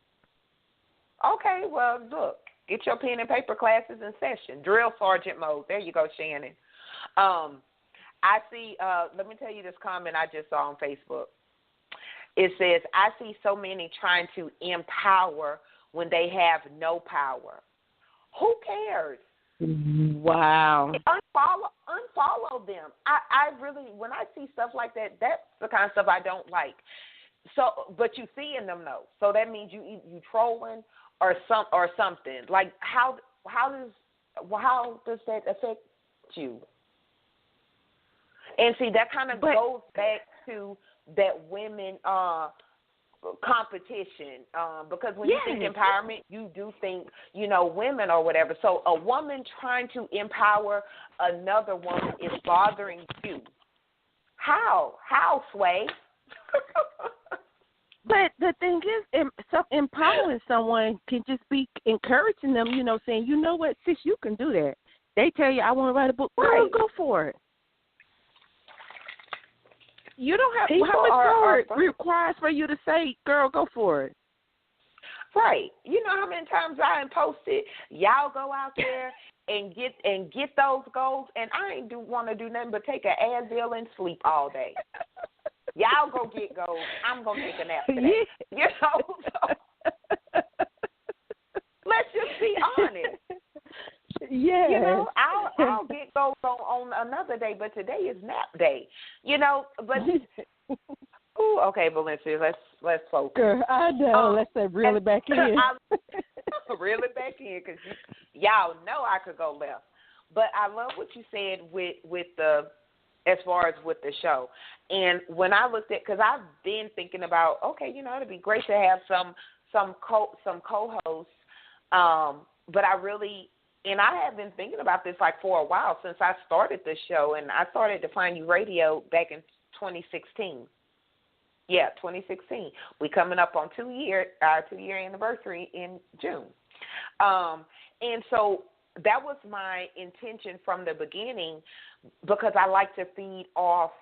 okay, well, look, get your pen and paper classes in session. Drill sergeant mode. There you go, Shannon. I see, let me tell you this comment I just saw on Facebook. It says, I see so many trying to empower when they have no power. Who cares? Wow. Unfollow them. I really, when I see stuff like that, that's the kind of stuff I don't like. So, but you see in them though. So that means you trolling or something. Like how does that affect you? And see, that kind of goes back to that women competition, because when you think empowerment, you do think, women or whatever. So a woman trying to empower another woman is bothering you. How, Sway? But the thing is, empowering someone can just be encouraging them, saying, you know what, sis, you can do that. They tell you, I want to write a book. Girl, go for it. You don't have how much more requires for you to say, girl, go for it. Right. You know how many times I posted, y'all go out there and get those goals, and I ain't want to do nothing but take an Advil and sleep all day. Y'all go get goals. I'm gonna take a nap today. So let's just be honest. Yeah. I'll get goals on another day, but today is nap day. But ooh, okay, Valencia, let's focus. Girl, I know. Let's reel it back in. Reel it back in, because y'all know I could go left. But I love what you said with the, as far as with the show. And when I looked at, because I've been thinking about, okay, it'd be great to have some co-hosts, but I really. And I have been thinking about this like for a while since I started the show, and I started Define You Radio back in 2016. Yeah, 2016. We coming up on our 2-year anniversary in June. And so that was my intention from the beginning, because I like to feed off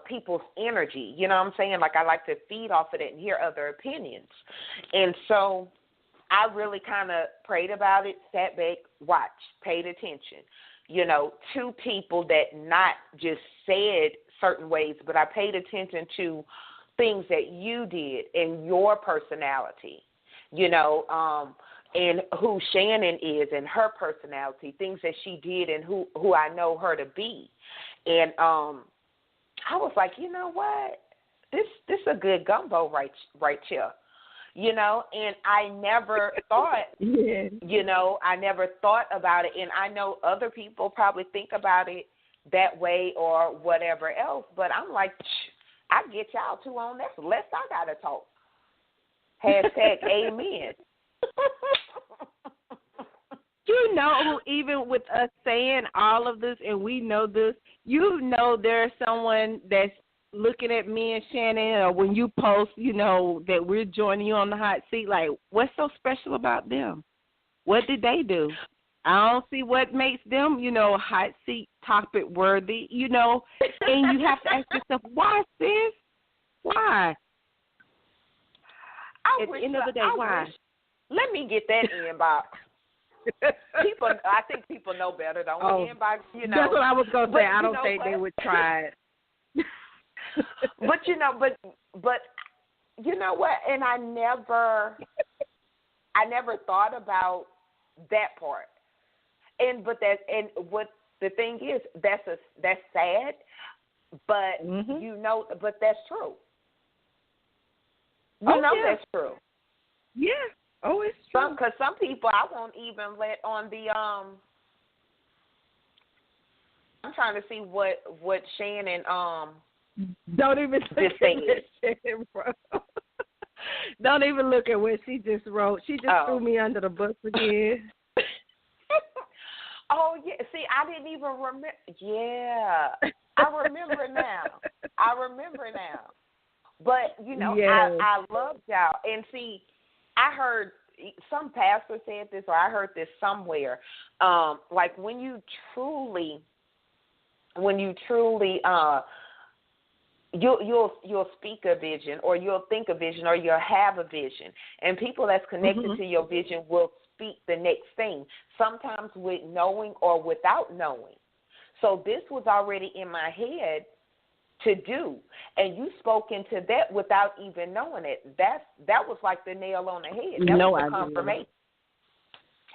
people's energy. You know what I'm saying? Like, I like to feed off of it and hear other opinions. And so I really kind of prayed about it, sat back, watched, paid attention, to people that not just said certain ways, but I paid attention to things that you did in your personality, and who Shannon is and her personality, things that she did and who I know her to be. And I was like, you know what? This is a good gumbo right here. And I never thought, I never thought about it. And I know other people probably think about it that way or whatever else. But I'm like, I get y'all two on. That's less I got to talk. Hashtag amen. Even with us saying all of this, and we know this, there's someone that's looking at me and Shannon, or when you post, that we're joining you on the hot seat, like, what's so special about them? What did they do? I don't see what makes them, hot seat topic worthy, and you have to ask yourself, why, sis? Why? At the end of the day, why? Let me get that inbox. I think people know better, don't they? Inbox, That's what I was going to say. I don't think they would try it. But you know what? And I never thought about that part. But what the thing is, that's sad, but but that's true. That's true. Yeah. Oh, it's true. Because some people I won't even let on the I'm trying to see what Shannon don't even look at Shannon, bro. Don't even look at what she just wrote. She just threw me under the bus again. Oh yeah. See, I didn't even remember. Yeah, I remember now. But I loved y'all. And see, I heard some pastor said this, or I heard this somewhere. Like when you truly, you'll speak a vision, or you'll think a vision, or you'll have a vision, and people that's connected to your vision will speak the next thing. Sometimes with knowing or without knowing. So this was already in my head to do, and you spoke into that without even knowing it. That was like the nail on the head. That was the confirmation.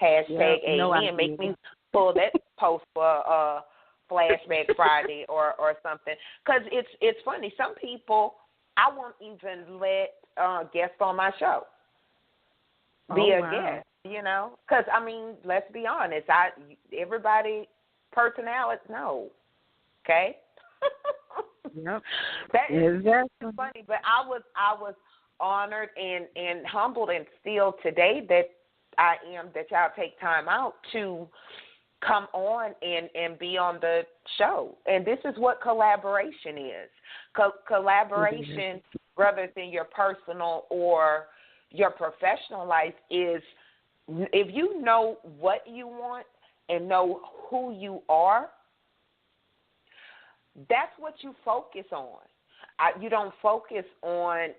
#Amen. Make me pull that post for Flashback Friday or something. Because it's funny. Some people I won't even let guests on my show be a guest. Because let's be honest. Everybody personality no. Okay. Yep. That is funny, but I was honored and humbled, and still today that I am that y'all take time out to come on and be on the show. And this is what collaboration is. Collaboration, rather than your personal or your professional life, is if you know what you want and know who you are, that's what you focus on. You don't focus on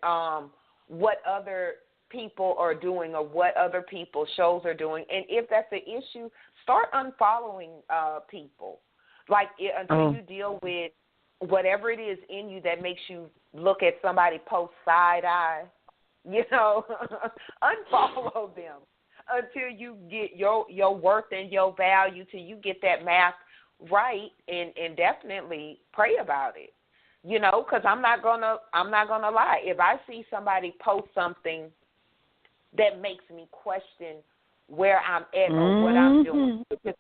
what other people are doing or what other people's shows are doing. And if that's an issue, start unfollowing people. Until you deal with whatever it is in you that makes you look at somebody post side eye, unfollow them until you get your worth and your value, till you get that math right, and definitely pray about it, because I'm not gonna lie. If I see somebody post something that makes me question where I'm at or what I'm doing, which is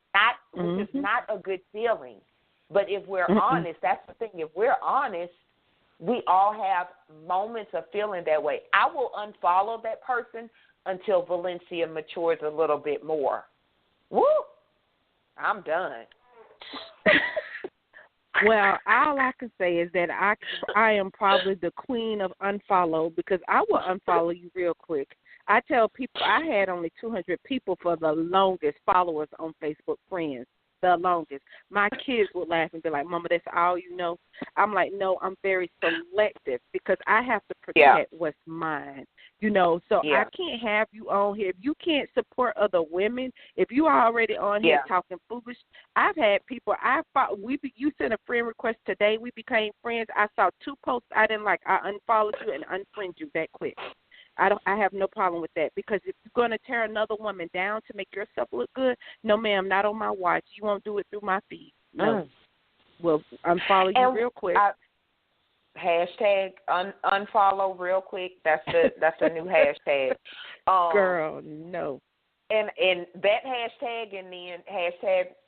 not a good feeling. But if we're honest, that's the thing. If we're honest, we all have moments of feeling that way. I will unfollow that person until Valencia matures a little bit more. Woo! I'm done. Well, all I can say is that I am probably the queen of unfollow, because I will unfollow you real quick. I tell people I had only 200 people for the longest followers on Facebook Friends. The longest. My kids would laugh and be like, "Mama, that's all you know?" I'm like, "No, I'm very selective, because I have to protect what's mine." So I can't have you on here. If you can't support other women, if you are already on here talking foolish, I've had people you sent a friend request today, we became friends. I saw 2 posts I didn't like. I unfollowed you and unfriended you that quick. I have no problem with that, because if you're going to tear another woman down to make yourself look good, no, ma'am, not on my watch. You won't do it through my feed. No. Well, unfollow you real quick. Unfollow real quick. That's a new hashtag. Girl, no. And that hashtag, and then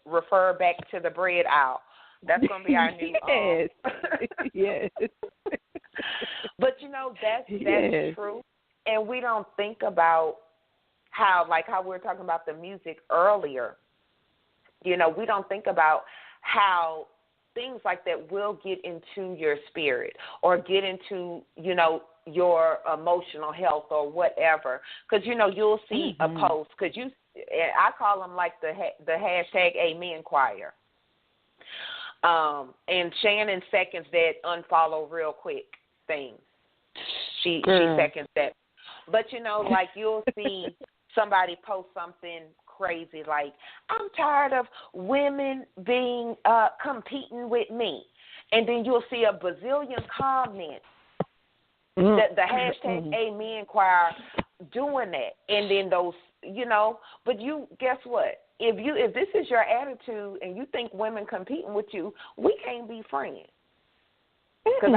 #refer back to the bread aisle. That's going to be our new. Yes. But that's true. And we don't think about how we were talking about the music earlier. We don't think about how things like that will get into your spirit or get into, your emotional health or whatever. Because, you'll see a post. Because I call them like the hashtag Amen Choir. And Shannon seconds that unfollow real quick thing. She seconds that. But, like you'll see somebody post something crazy like, I'm tired of women being competing with me. And then you'll see a bazillion comments. The hashtag Amen Choir doing that. And then those, but you, guess what? If this is your attitude and you think women competing with you, we can't be friends. Because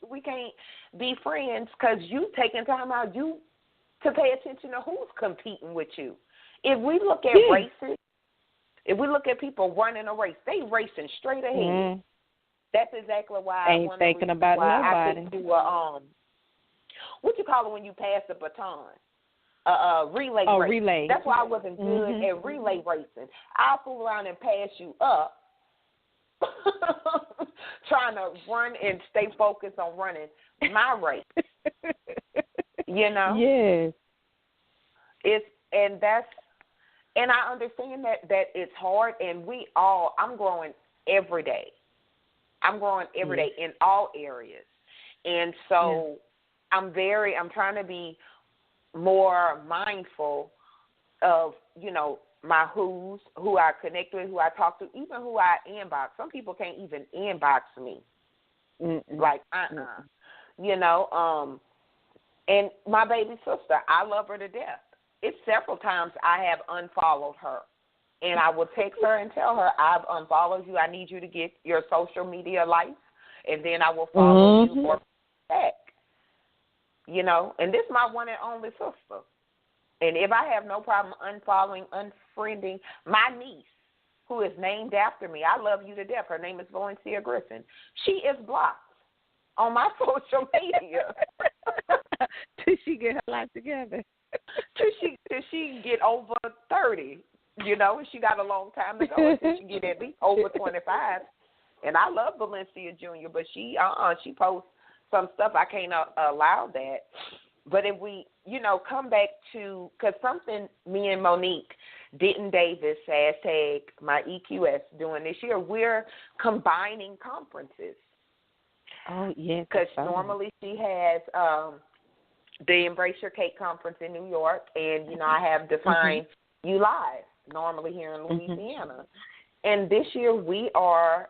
we can't be friends because you taking time out to pay attention to who's competing with you. If we look at races, if we look at people running a race, they racing straight ahead. That's exactly why ain't thinking about nobody. I could do a what you call it when you pass the baton? Relay race. Relay. That's why I wasn't good at relay racing. I'll fool around and pass you up, trying to run and stay focused on running my race. Yes. And I understand that it's hard, and I'm growing every day. I'm growing every day in all areas. And so I'm trying to be more mindful of, my who I connect with, who I talk to, even who I inbox. Some people can't even inbox me. Like, and my baby sister, I love her to death. It's several times I have unfollowed her. And I will text her and tell her, I've unfollowed you. I need you to get your social media life. And then I will follow you or back. And this is my one and only sister. And if I have no problem unfollowing, unfriending my niece, who is named after me, I love you to death. Her name is Valencia Griffin. She is blocked on my social media. Till she get her life together. Till she get over 30. She got a long time to go until she get at least over 25. And I love Valencia Jr., but she posts some stuff. I can't allow that. But if we, come back to, because something me and Monique Davis, hashtag my EQS, doing this year, we're combining conferences. Oh, yes. Because normally she has the Embrace Your Cake conference in New York, and, I have Define You Live, normally here in Louisiana. And this year we are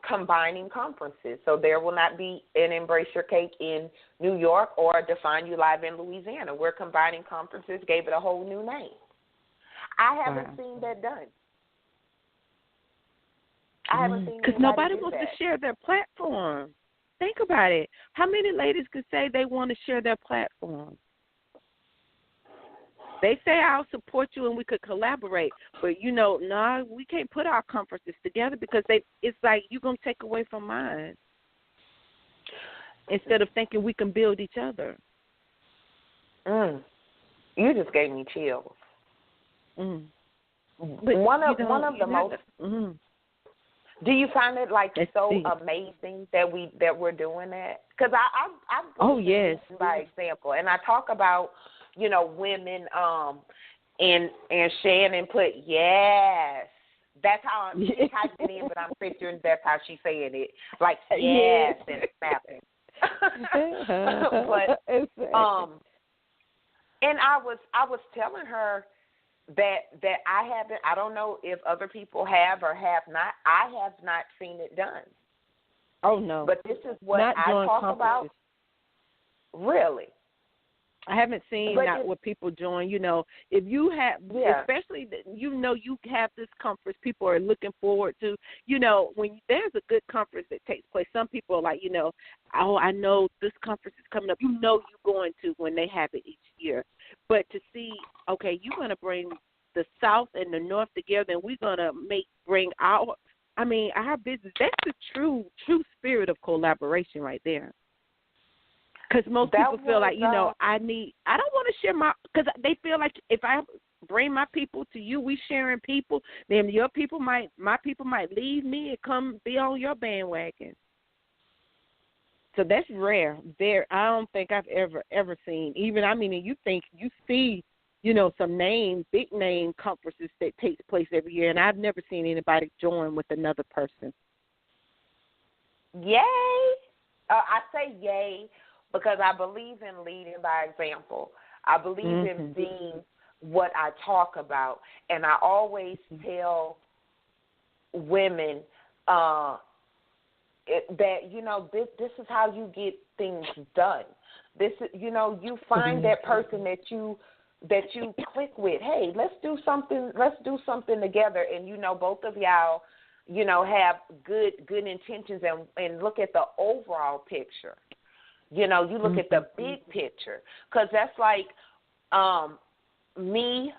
combining conferences. So there will not be an Embrace Your Cake in New York or a Define You Live in Louisiana. We're combining conferences, gave it a whole new name. I haven't seen that done. I haven't seen because nobody wants to share their platform. Think about it. How many ladies could say they want to share their platform? They say, I'll support you and we could collaborate. But, we can't put our conferences together because it's like you're going to take away from mine instead of thinking we can build each other. You just gave me chills. But one of the most. Do you find it amazing that we're doing that? Because I by example, and I talk about women and Shannon put yes. That's how she typed it in, but I'm picturing that's how she's saying it, like yes and snapping. But and I was telling her that I don't know if other people have or have not. I have not seen it done. Oh no! But this is what not I talk about. Really. I haven't seen where people join. If you have, especially you have this conference people are looking forward to. When there's a good conference that takes place, some people are like, oh, I know this conference is coming up. You're going to when they have it each year. But to see, okay, you're going to bring the South and the North together, and we're going to bring our business. That's the true spirit of collaboration right there. Because most people feel like, I don't want to share because they feel like if I bring my people to you, we sharing people, then my people might leave me and come be on your bandwagon. So that's rare. I don't think I've ever seen. Even, you see some big name conferences that takes place every year, and I've never seen anybody join with another person. Yay! I say yay because I believe in leading by example. I believe in being what I talk about, and I always tell women that this is how you get things done. This is you find that person that you click with. Hey, let's do something together, and both of y'all have good intentions and look at the overall picture. You look at the big picture, because that's like me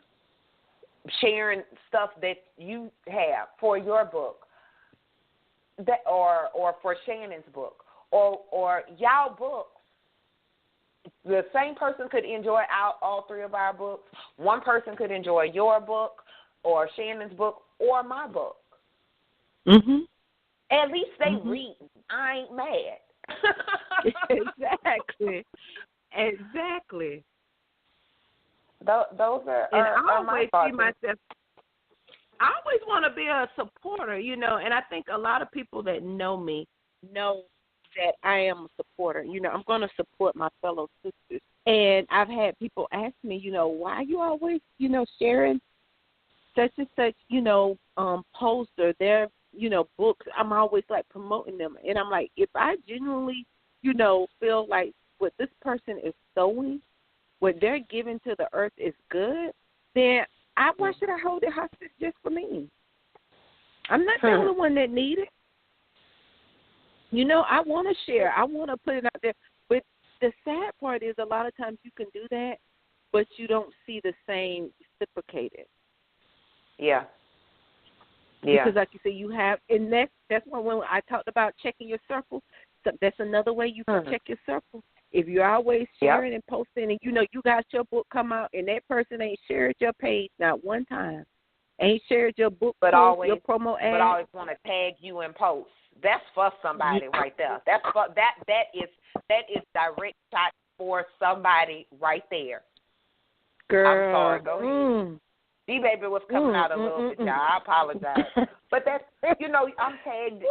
sharing stuff that you have for your book, that or for Shannon's book, or y'all books. The same person could enjoy all three of our books. One person could enjoy your book or Shannon's book or my book. At least they read. I ain't mad. Exactly. Those are and are I my always thoughts. see myself. I always want to be a supporter, and I think a lot of people that know me know that I am a supporter. I'm going to support my fellow sisters. And I've had people ask me, why are you always, sharing such and such, posts or their, books. I'm always like promoting them. And I'm like, if I genuinely, feel like what this person is sowing, what they're giving to the earth is good, then why should I hold it hostage just for me? I'm not the only one that need it. I want to share. I want to put it out there. But the sad part is a lot of times you can do that, but you don't see the same reciprocated. Yeah. Because like you say, you have, and that's when I talked about checking your circle. So that's another way you can check your circle. If you're always sharing and posting, and you got your book come out, and that person ain't shared your page not one time, ain't shared your book, but post, always your promo ad, but always want to tag you in posts. That's for somebody right there. That's for, that is direct shot for somebody right there. Girl, I'm sorry. Go ahead. D-Baby was coming out a little bit, y'all. I apologize. But that's, I'm tagged.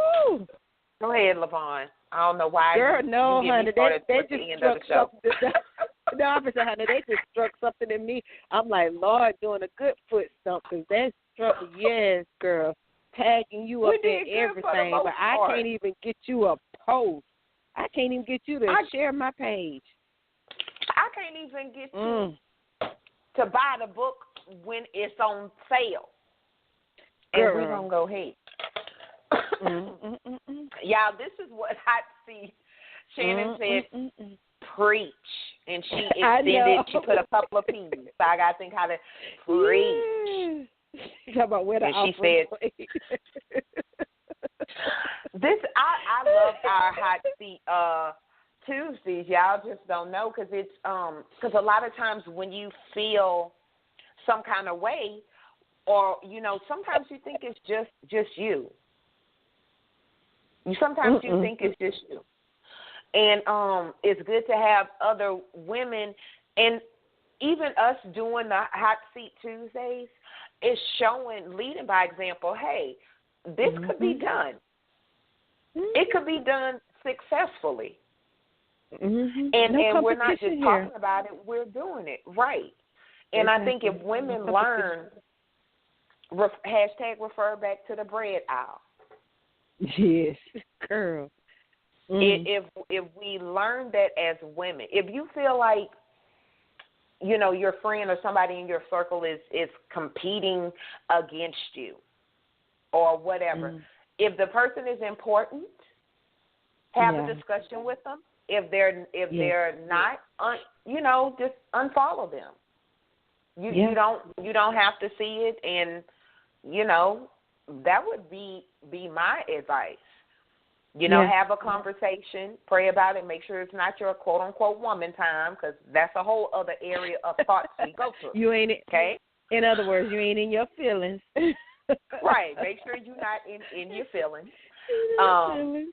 Go ahead, Lyvonne. I don't know why. Girl, no, honey. They just the end of the struck show. something. No, officer, honey, they just struck something in me. I'm like, Lord, doing a good foot stomp, because that struck, yes, girl, tagging you up in everything, but I can't even get you a post. I can't even get you to share my page. I can't even get you to buy the book when it's on sale. And we're going to go ahead. Y'all, this is what I see. Shannon said, preach. And she extended, she put a couple of P's. So I got to think how to preach. How about where the and she said, I love our hot seat Tuesdays. Y'all just don't know, because it's because a lot of times when you feel some kind of way, or sometimes you think it's just you. Sometimes you think it's just you, and it's good to have other women, and even us doing the hot seat Tuesdays is leading by example. Hey, this could be done. It could be done successfully. And we're not just talking about it, we're doing it, right. And I think if women learn, hashtag refer back to the bread aisle. Yes, girl. If we learn that as women, if you feel like, your friend or somebody in your circle is competing against you or whatever, if the person is important, have a discussion with them. If they're not, just unfollow them. You don't have to see it, and that would be my advice. Have a conversation, pray about it, make sure it's not your quote unquote woman time, because that's a whole other area of thoughts we go through. You ain't okay. In other words, you ain't in your feelings. Right. Make sure you're not in your feelings. And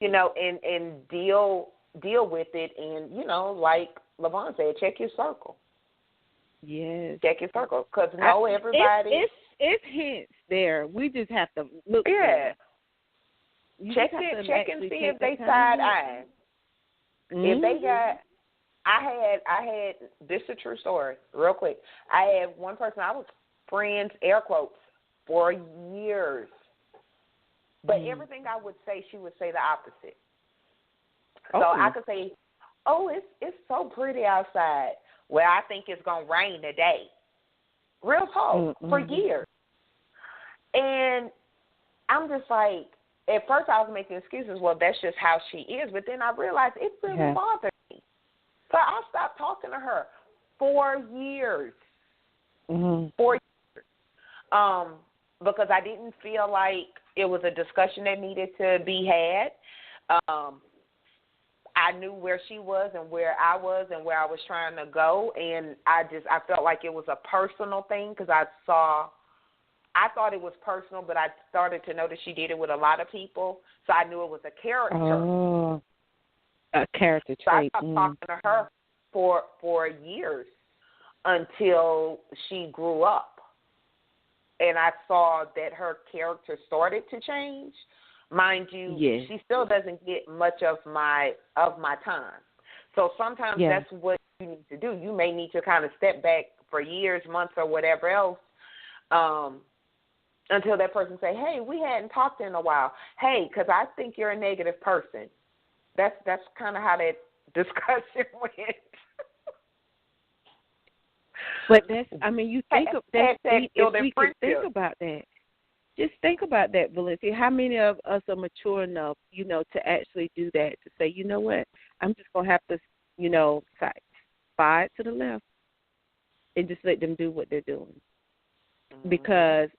deal with it, and like Lyvonne said, check your circle. Yes. Check your circle, because everybody. It's hints there. We just have to look. Yeah. Check and see if they side eye. If they got, I had. This is a true story. Real quick, I had one person I was friends, air quotes, for years, but everything I would say, she would say the opposite. So I could say, "Oh, it's so pretty outside." Well, I think it's gonna rain today. Real talk, for years. And I'm just like, at first I was making excuses. Well, that's just how she is. But then I realized it really bothered me. So I stopped talking to her for years. 4 years. Because I didn't feel like it was a discussion that needed to be had. I knew where she was and where I was and where I was trying to go, and I felt like it was a personal thing because I thought it was personal, but I started to notice she did it with a lot of people, so I knew it was a character. Oh, a character trait. So I stopped talking to her for years until she grew up, and I saw that her character started to change. Mind you, she still doesn't get much of my time. So sometimes that's what you need to do. You may need to kind of step back for years, months, or whatever else, until that person say, "Hey, we hadn't talked in a while. Hey, because I think you're a negative person." That's kind of how that discussion went. But that's, I mean, you think of that. If we could think about that. Just think about that, Valencia. How many of us are mature enough, to actually do that, to say, you know what, I'm just going to have to, slide to the left and just let them do what they're doing. Because,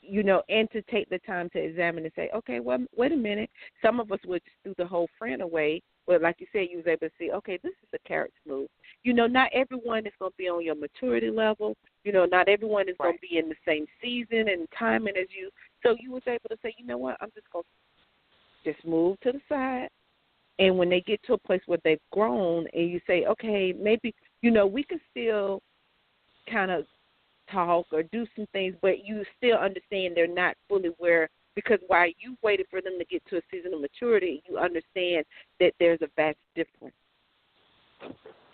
and to take the time to examine and say, okay, well, wait a minute. Some of us would just throw the whole friend away. But like you said, you was able to see, okay, this is a character move. Not everyone is going to be on your maturity level. Not everyone is going to be in the same season and timing as you. So you was able to say, you know what, I'm just going to just move to the side. And when they get to a place where they've grown and you say, okay, maybe, we can still kind of talk or do some things, but you still understand they're not fully where, because while you waited for them to get to a season of maturity, you understand that there's a vast difference.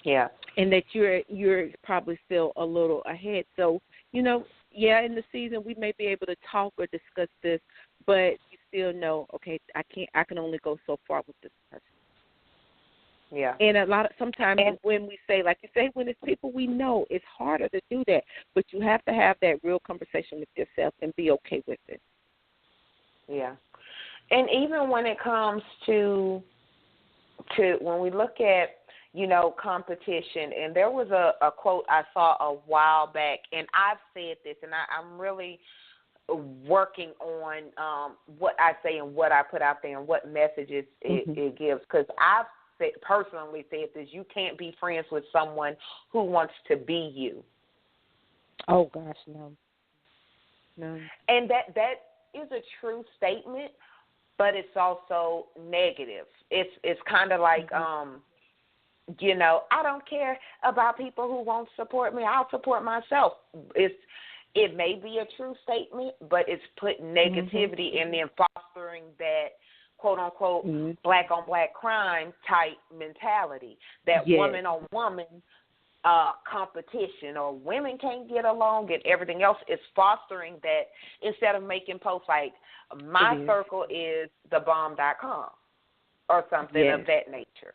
Yeah. And that you're probably still a little ahead. So, in the season we may be able to talk or discuss this, but you still know, okay, I can only go so far with this person. Yeah. And sometimes when we say, like you say, when it's people we know, it's harder to do that. But you have to have that real conversation with yourself and be okay with it. Yeah. And even when it comes to when we look at, competition, and there was a quote I saw a while back, and I've said this, and I'm really working on what I say and what I put out there and what messages it gives, because I've personally said this: you can't be friends with someone who wants to be you. Oh gosh, no. And that is a true statement, but it's also negative. It's kind of like I don't care about people who won't support me. I'll support myself. It may be a true statement, but it's putting negativity and then fostering that quote-unquote black-on-black crime type mentality, that woman-on-woman competition, or women can't get along and everything else. Is fostering that instead of making posts like, my circle is thebomb.com or something of that nature.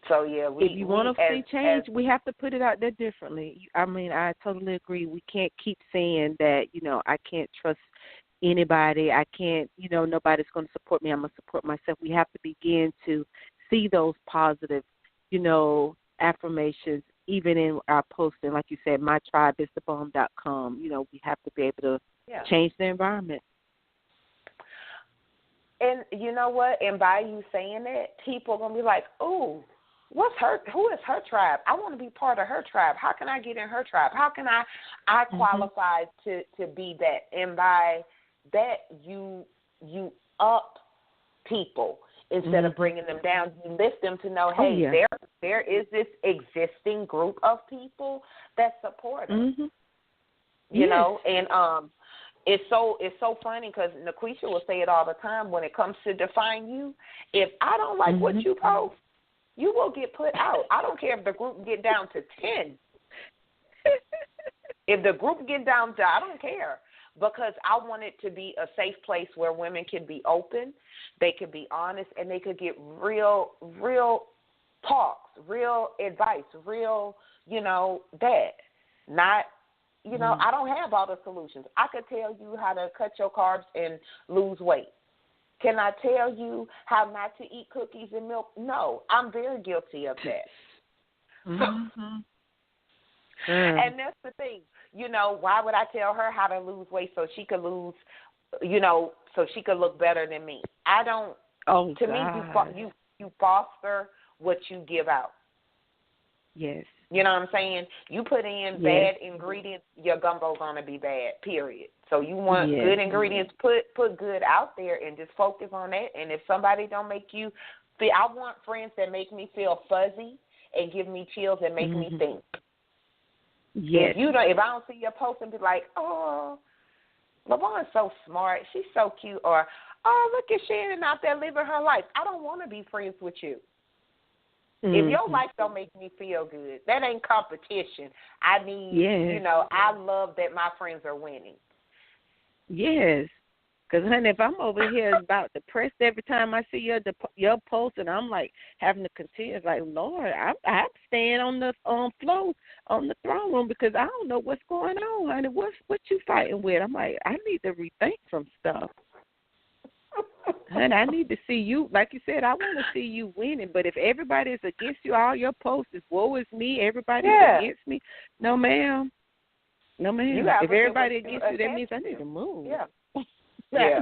So, if you want to see change, we have to put it out there differently. I mean, I totally agree. We can't keep saying that, I can't trust anybody. I can't, nobody's going to support me. I'm going to support myself. We have to begin to see those positive, affirmations, even in our posting. Like you said, my tribe is thebomb.com. We have to be able to change the environment. And you know what? And by you saying that, people are going to be like, ooh, who is her tribe? I want to be part of her tribe. How can I get in her tribe? How can I qualify to be that? And by that, you up people instead of bringing them down. You lift them to know, hey, there is this existing group of people that support us. You know, and it's so funny because Naquisha will say it all the time when it comes to define you. If I don't like what you post, you will get put out. I don't care if the group get down to 10. If the group get down to, I don't care, because I want it to be a safe place where women can be open, they can be honest, and they could get real talks, real advice, real, that. Not, I don't have all the solutions. I could tell you how to cut your carbs and lose weight. Can I tell you how not to eat cookies and milk? No, I'm very guilty of that. And that's the thing. Why would I tell her how to lose weight so she could lose, so she could look better than me? I don't. Oh, to God. Me, you foster what you give out. Yes. You know what I'm saying? You put in bad ingredients, your gumbo's gonna be bad. Period. So you want good ingredients, put good out there, and just focus on that. And if somebody don't make you feel, I want friends that make me feel fuzzy and give me chills and make me think. Yes. If I don't see your post and be like, oh, Lyvonne's so smart, she's so cute, or oh, look at Shannon out there living her life. I don't want to be friends with you. If your life don't make me feel good, that ain't competition. I need, I love that my friends are winning. Yes. Because, honey, if I'm over here about depressed every time I see your post, and I'm, like, having to continue, it's like, Lord, I'm staying on the floor, on the throne room, because I don't know what's going on, honey. What you fighting with? I'm like, I need to rethink some stuff. Honey, I need to see you. Like you said, I want to see you winning. But if everybody is against you, all your posts is woe is me, everybody's against me. No, ma'am. No, ma'am. If everybody against you, that means I need to move. Yeah.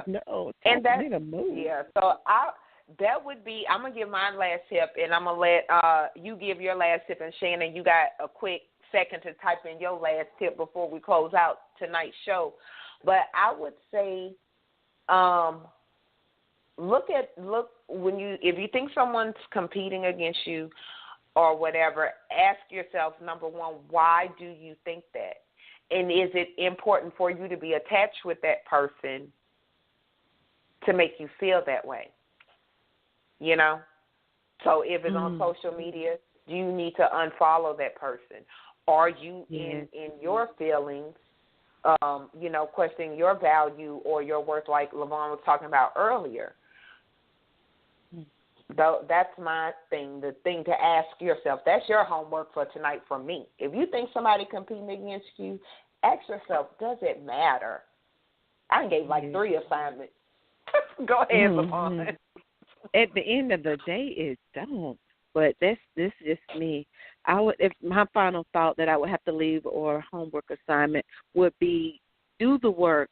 No, and I need to move. Yeah, so that would be, I'm going to give my last tip, and I'm going to let you give your last tip. And, Shannon, you got a quick second to type in your last tip before we close out tonight's show. But I would say if you think someone's competing against you or whatever, ask yourself, number one, why do you think that? And is it important for you to be attached with that person to make you feel that way? So if it's on social media, do you need to unfollow that person? Are you in your feelings, questioning your value or your worth, like Lyvonne was talking about earlier? That's my thing, the thing to ask yourself. That's your homework for tonight from me. If you think somebody competing against you, ask yourself, does it matter? I gave like 3 assignments. Go ahead, Lyvonne. At the end of the day, it don't. But this is just me. If my final thought that I would have to leave or homework assignment would be do the work.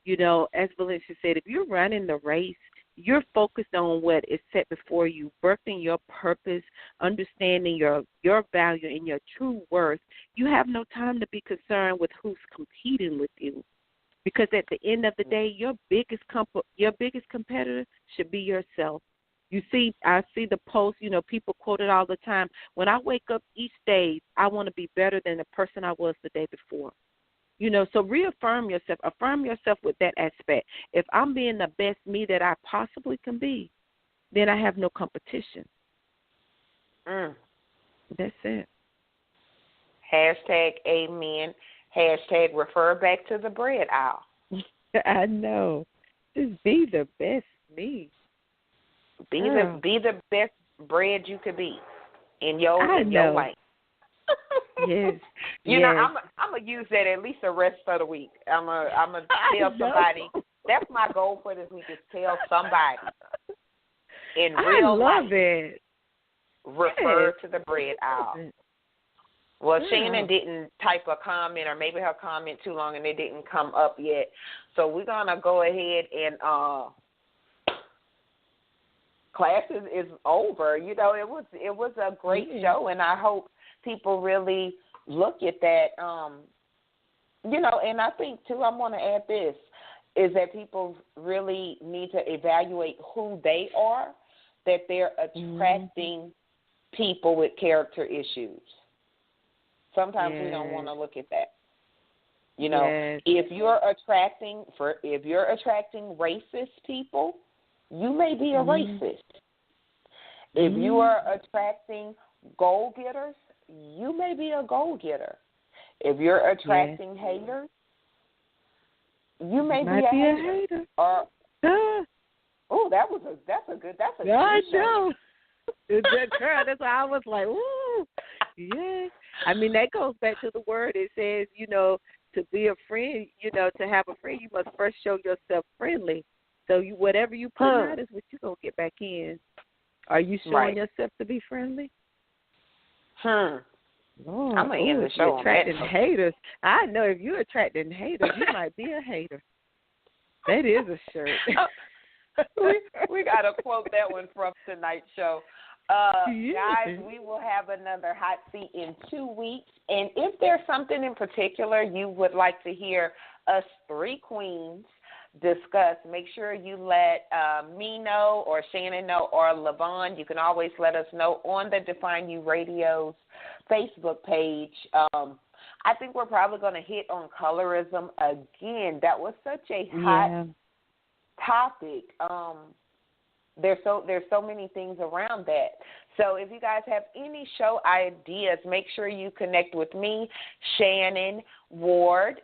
As Valencia said, if you're running the race, you're focused on what is set before you, birthing your purpose, understanding your value and your true worth. You have no time to be concerned with who's competing with you, because at the end of the day, your biggest competitor should be yourself. I see the post, people quote it all the time. When I wake up each day, I want to be better than the person I was the day before. So reaffirm yourself, affirm yourself with that aspect. If I'm being the best me that I possibly can be, then I have no competition. That's it. #amen. #refer back to the bread aisle. I know. Just be the best me. Be the best bread you could be in your lane. Yes. I'm gonna use that at least the rest of the week. I'm gonna tell somebody. That's my goal for this week, is tell somebody in real life. I love it. Refer to the bread aisle. Well, Shannon didn't type a comment, or maybe her comment too long and it didn't come up yet. So we're gonna go ahead and class is over. It was a great show, and I hope people really look at that. And I think too, I want to add this, is that people really need to evaluate who they are that they're attracting people with character issues. Sometimes we don't want to look at that. You know, if you're attracting racist people, you may be a racist. If you are attracting goal getters, you may be a goal getter. If you're attracting haters, you may be a hater. Or that's a good show. That's why I was like, ooh, yeah. I mean, that goes back to the word. It says, you know, to be a friend, you know, to have a friend, you must first show yourself friendly. So whatever you put out is what you're going to get back in. Are you showing yourself to be friendly? I'm going to end the show on that. Attracting haters. I know if you're attracting haters, you might be a hater. That is a shirt. we got to quote that one from tonight's show. Guys, we will have another hot seat in 2 weeks. And if there's something in particular you would like to hear us three queens discuss, make sure you let me know or Shannon know or Lyvonne. You can always let us know on the Define You Radio's Facebook page. I think we're probably going to hit on colorism again. That was such a hot topic. There's so many things around that. So if you guys have any show ideas, make sure you connect with me, Shannon Ward,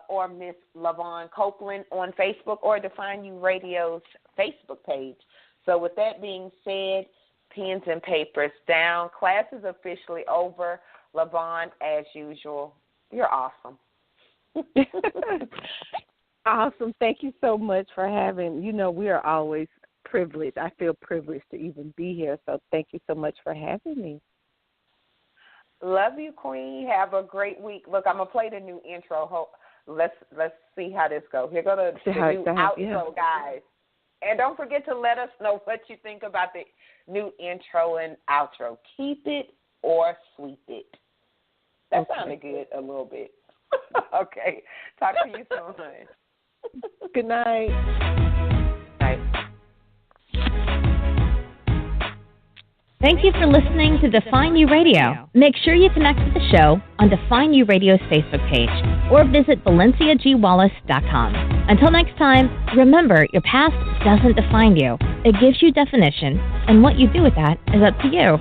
or Miss Lyvonne Copeland on Facebook, or Define You Radio's Facebook page. So with that being said, pens and papers down. Class is officially over. Lyvonne, as usual, you're awesome. Awesome. Thank you so much for having, you know, we are always privileged. I feel privileged to even be here. So thank you so much for having me. Love you, Queen. Have a great week. Look, I'm going to play the new intro. Let's see how this goes. Here go the new outro, guys. And don't forget to let us know what you think about the new intro and outro. Keep it or sweep it. That sounded good a little bit. Okay. Talk to you soon. Good night. Night. Thank you for listening to Define You Radio. Make sure you connect with the show on Define You Radio's Facebook page or visit ValenciaGWallace.com. Until next time, remember, your past doesn't define you. It gives you definition, and what you do with that is up to you.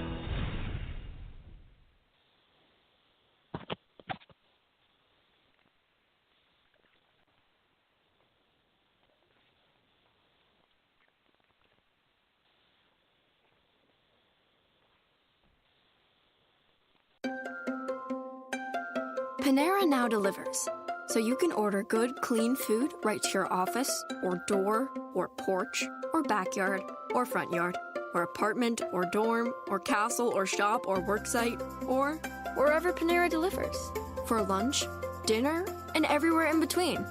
Panera now delivers, so you can order good, clean food right to your office, or door, or porch, or backyard, or front yard, or apartment, or dorm, or castle, or shop, or worksite, or wherever Panera delivers. For lunch, dinner, and everywhere in between.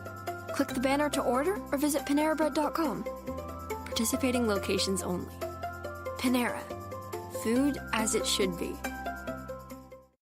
Click the banner to order or visit PaneraBread.com. Participating locations only. Panera. Food as it should be.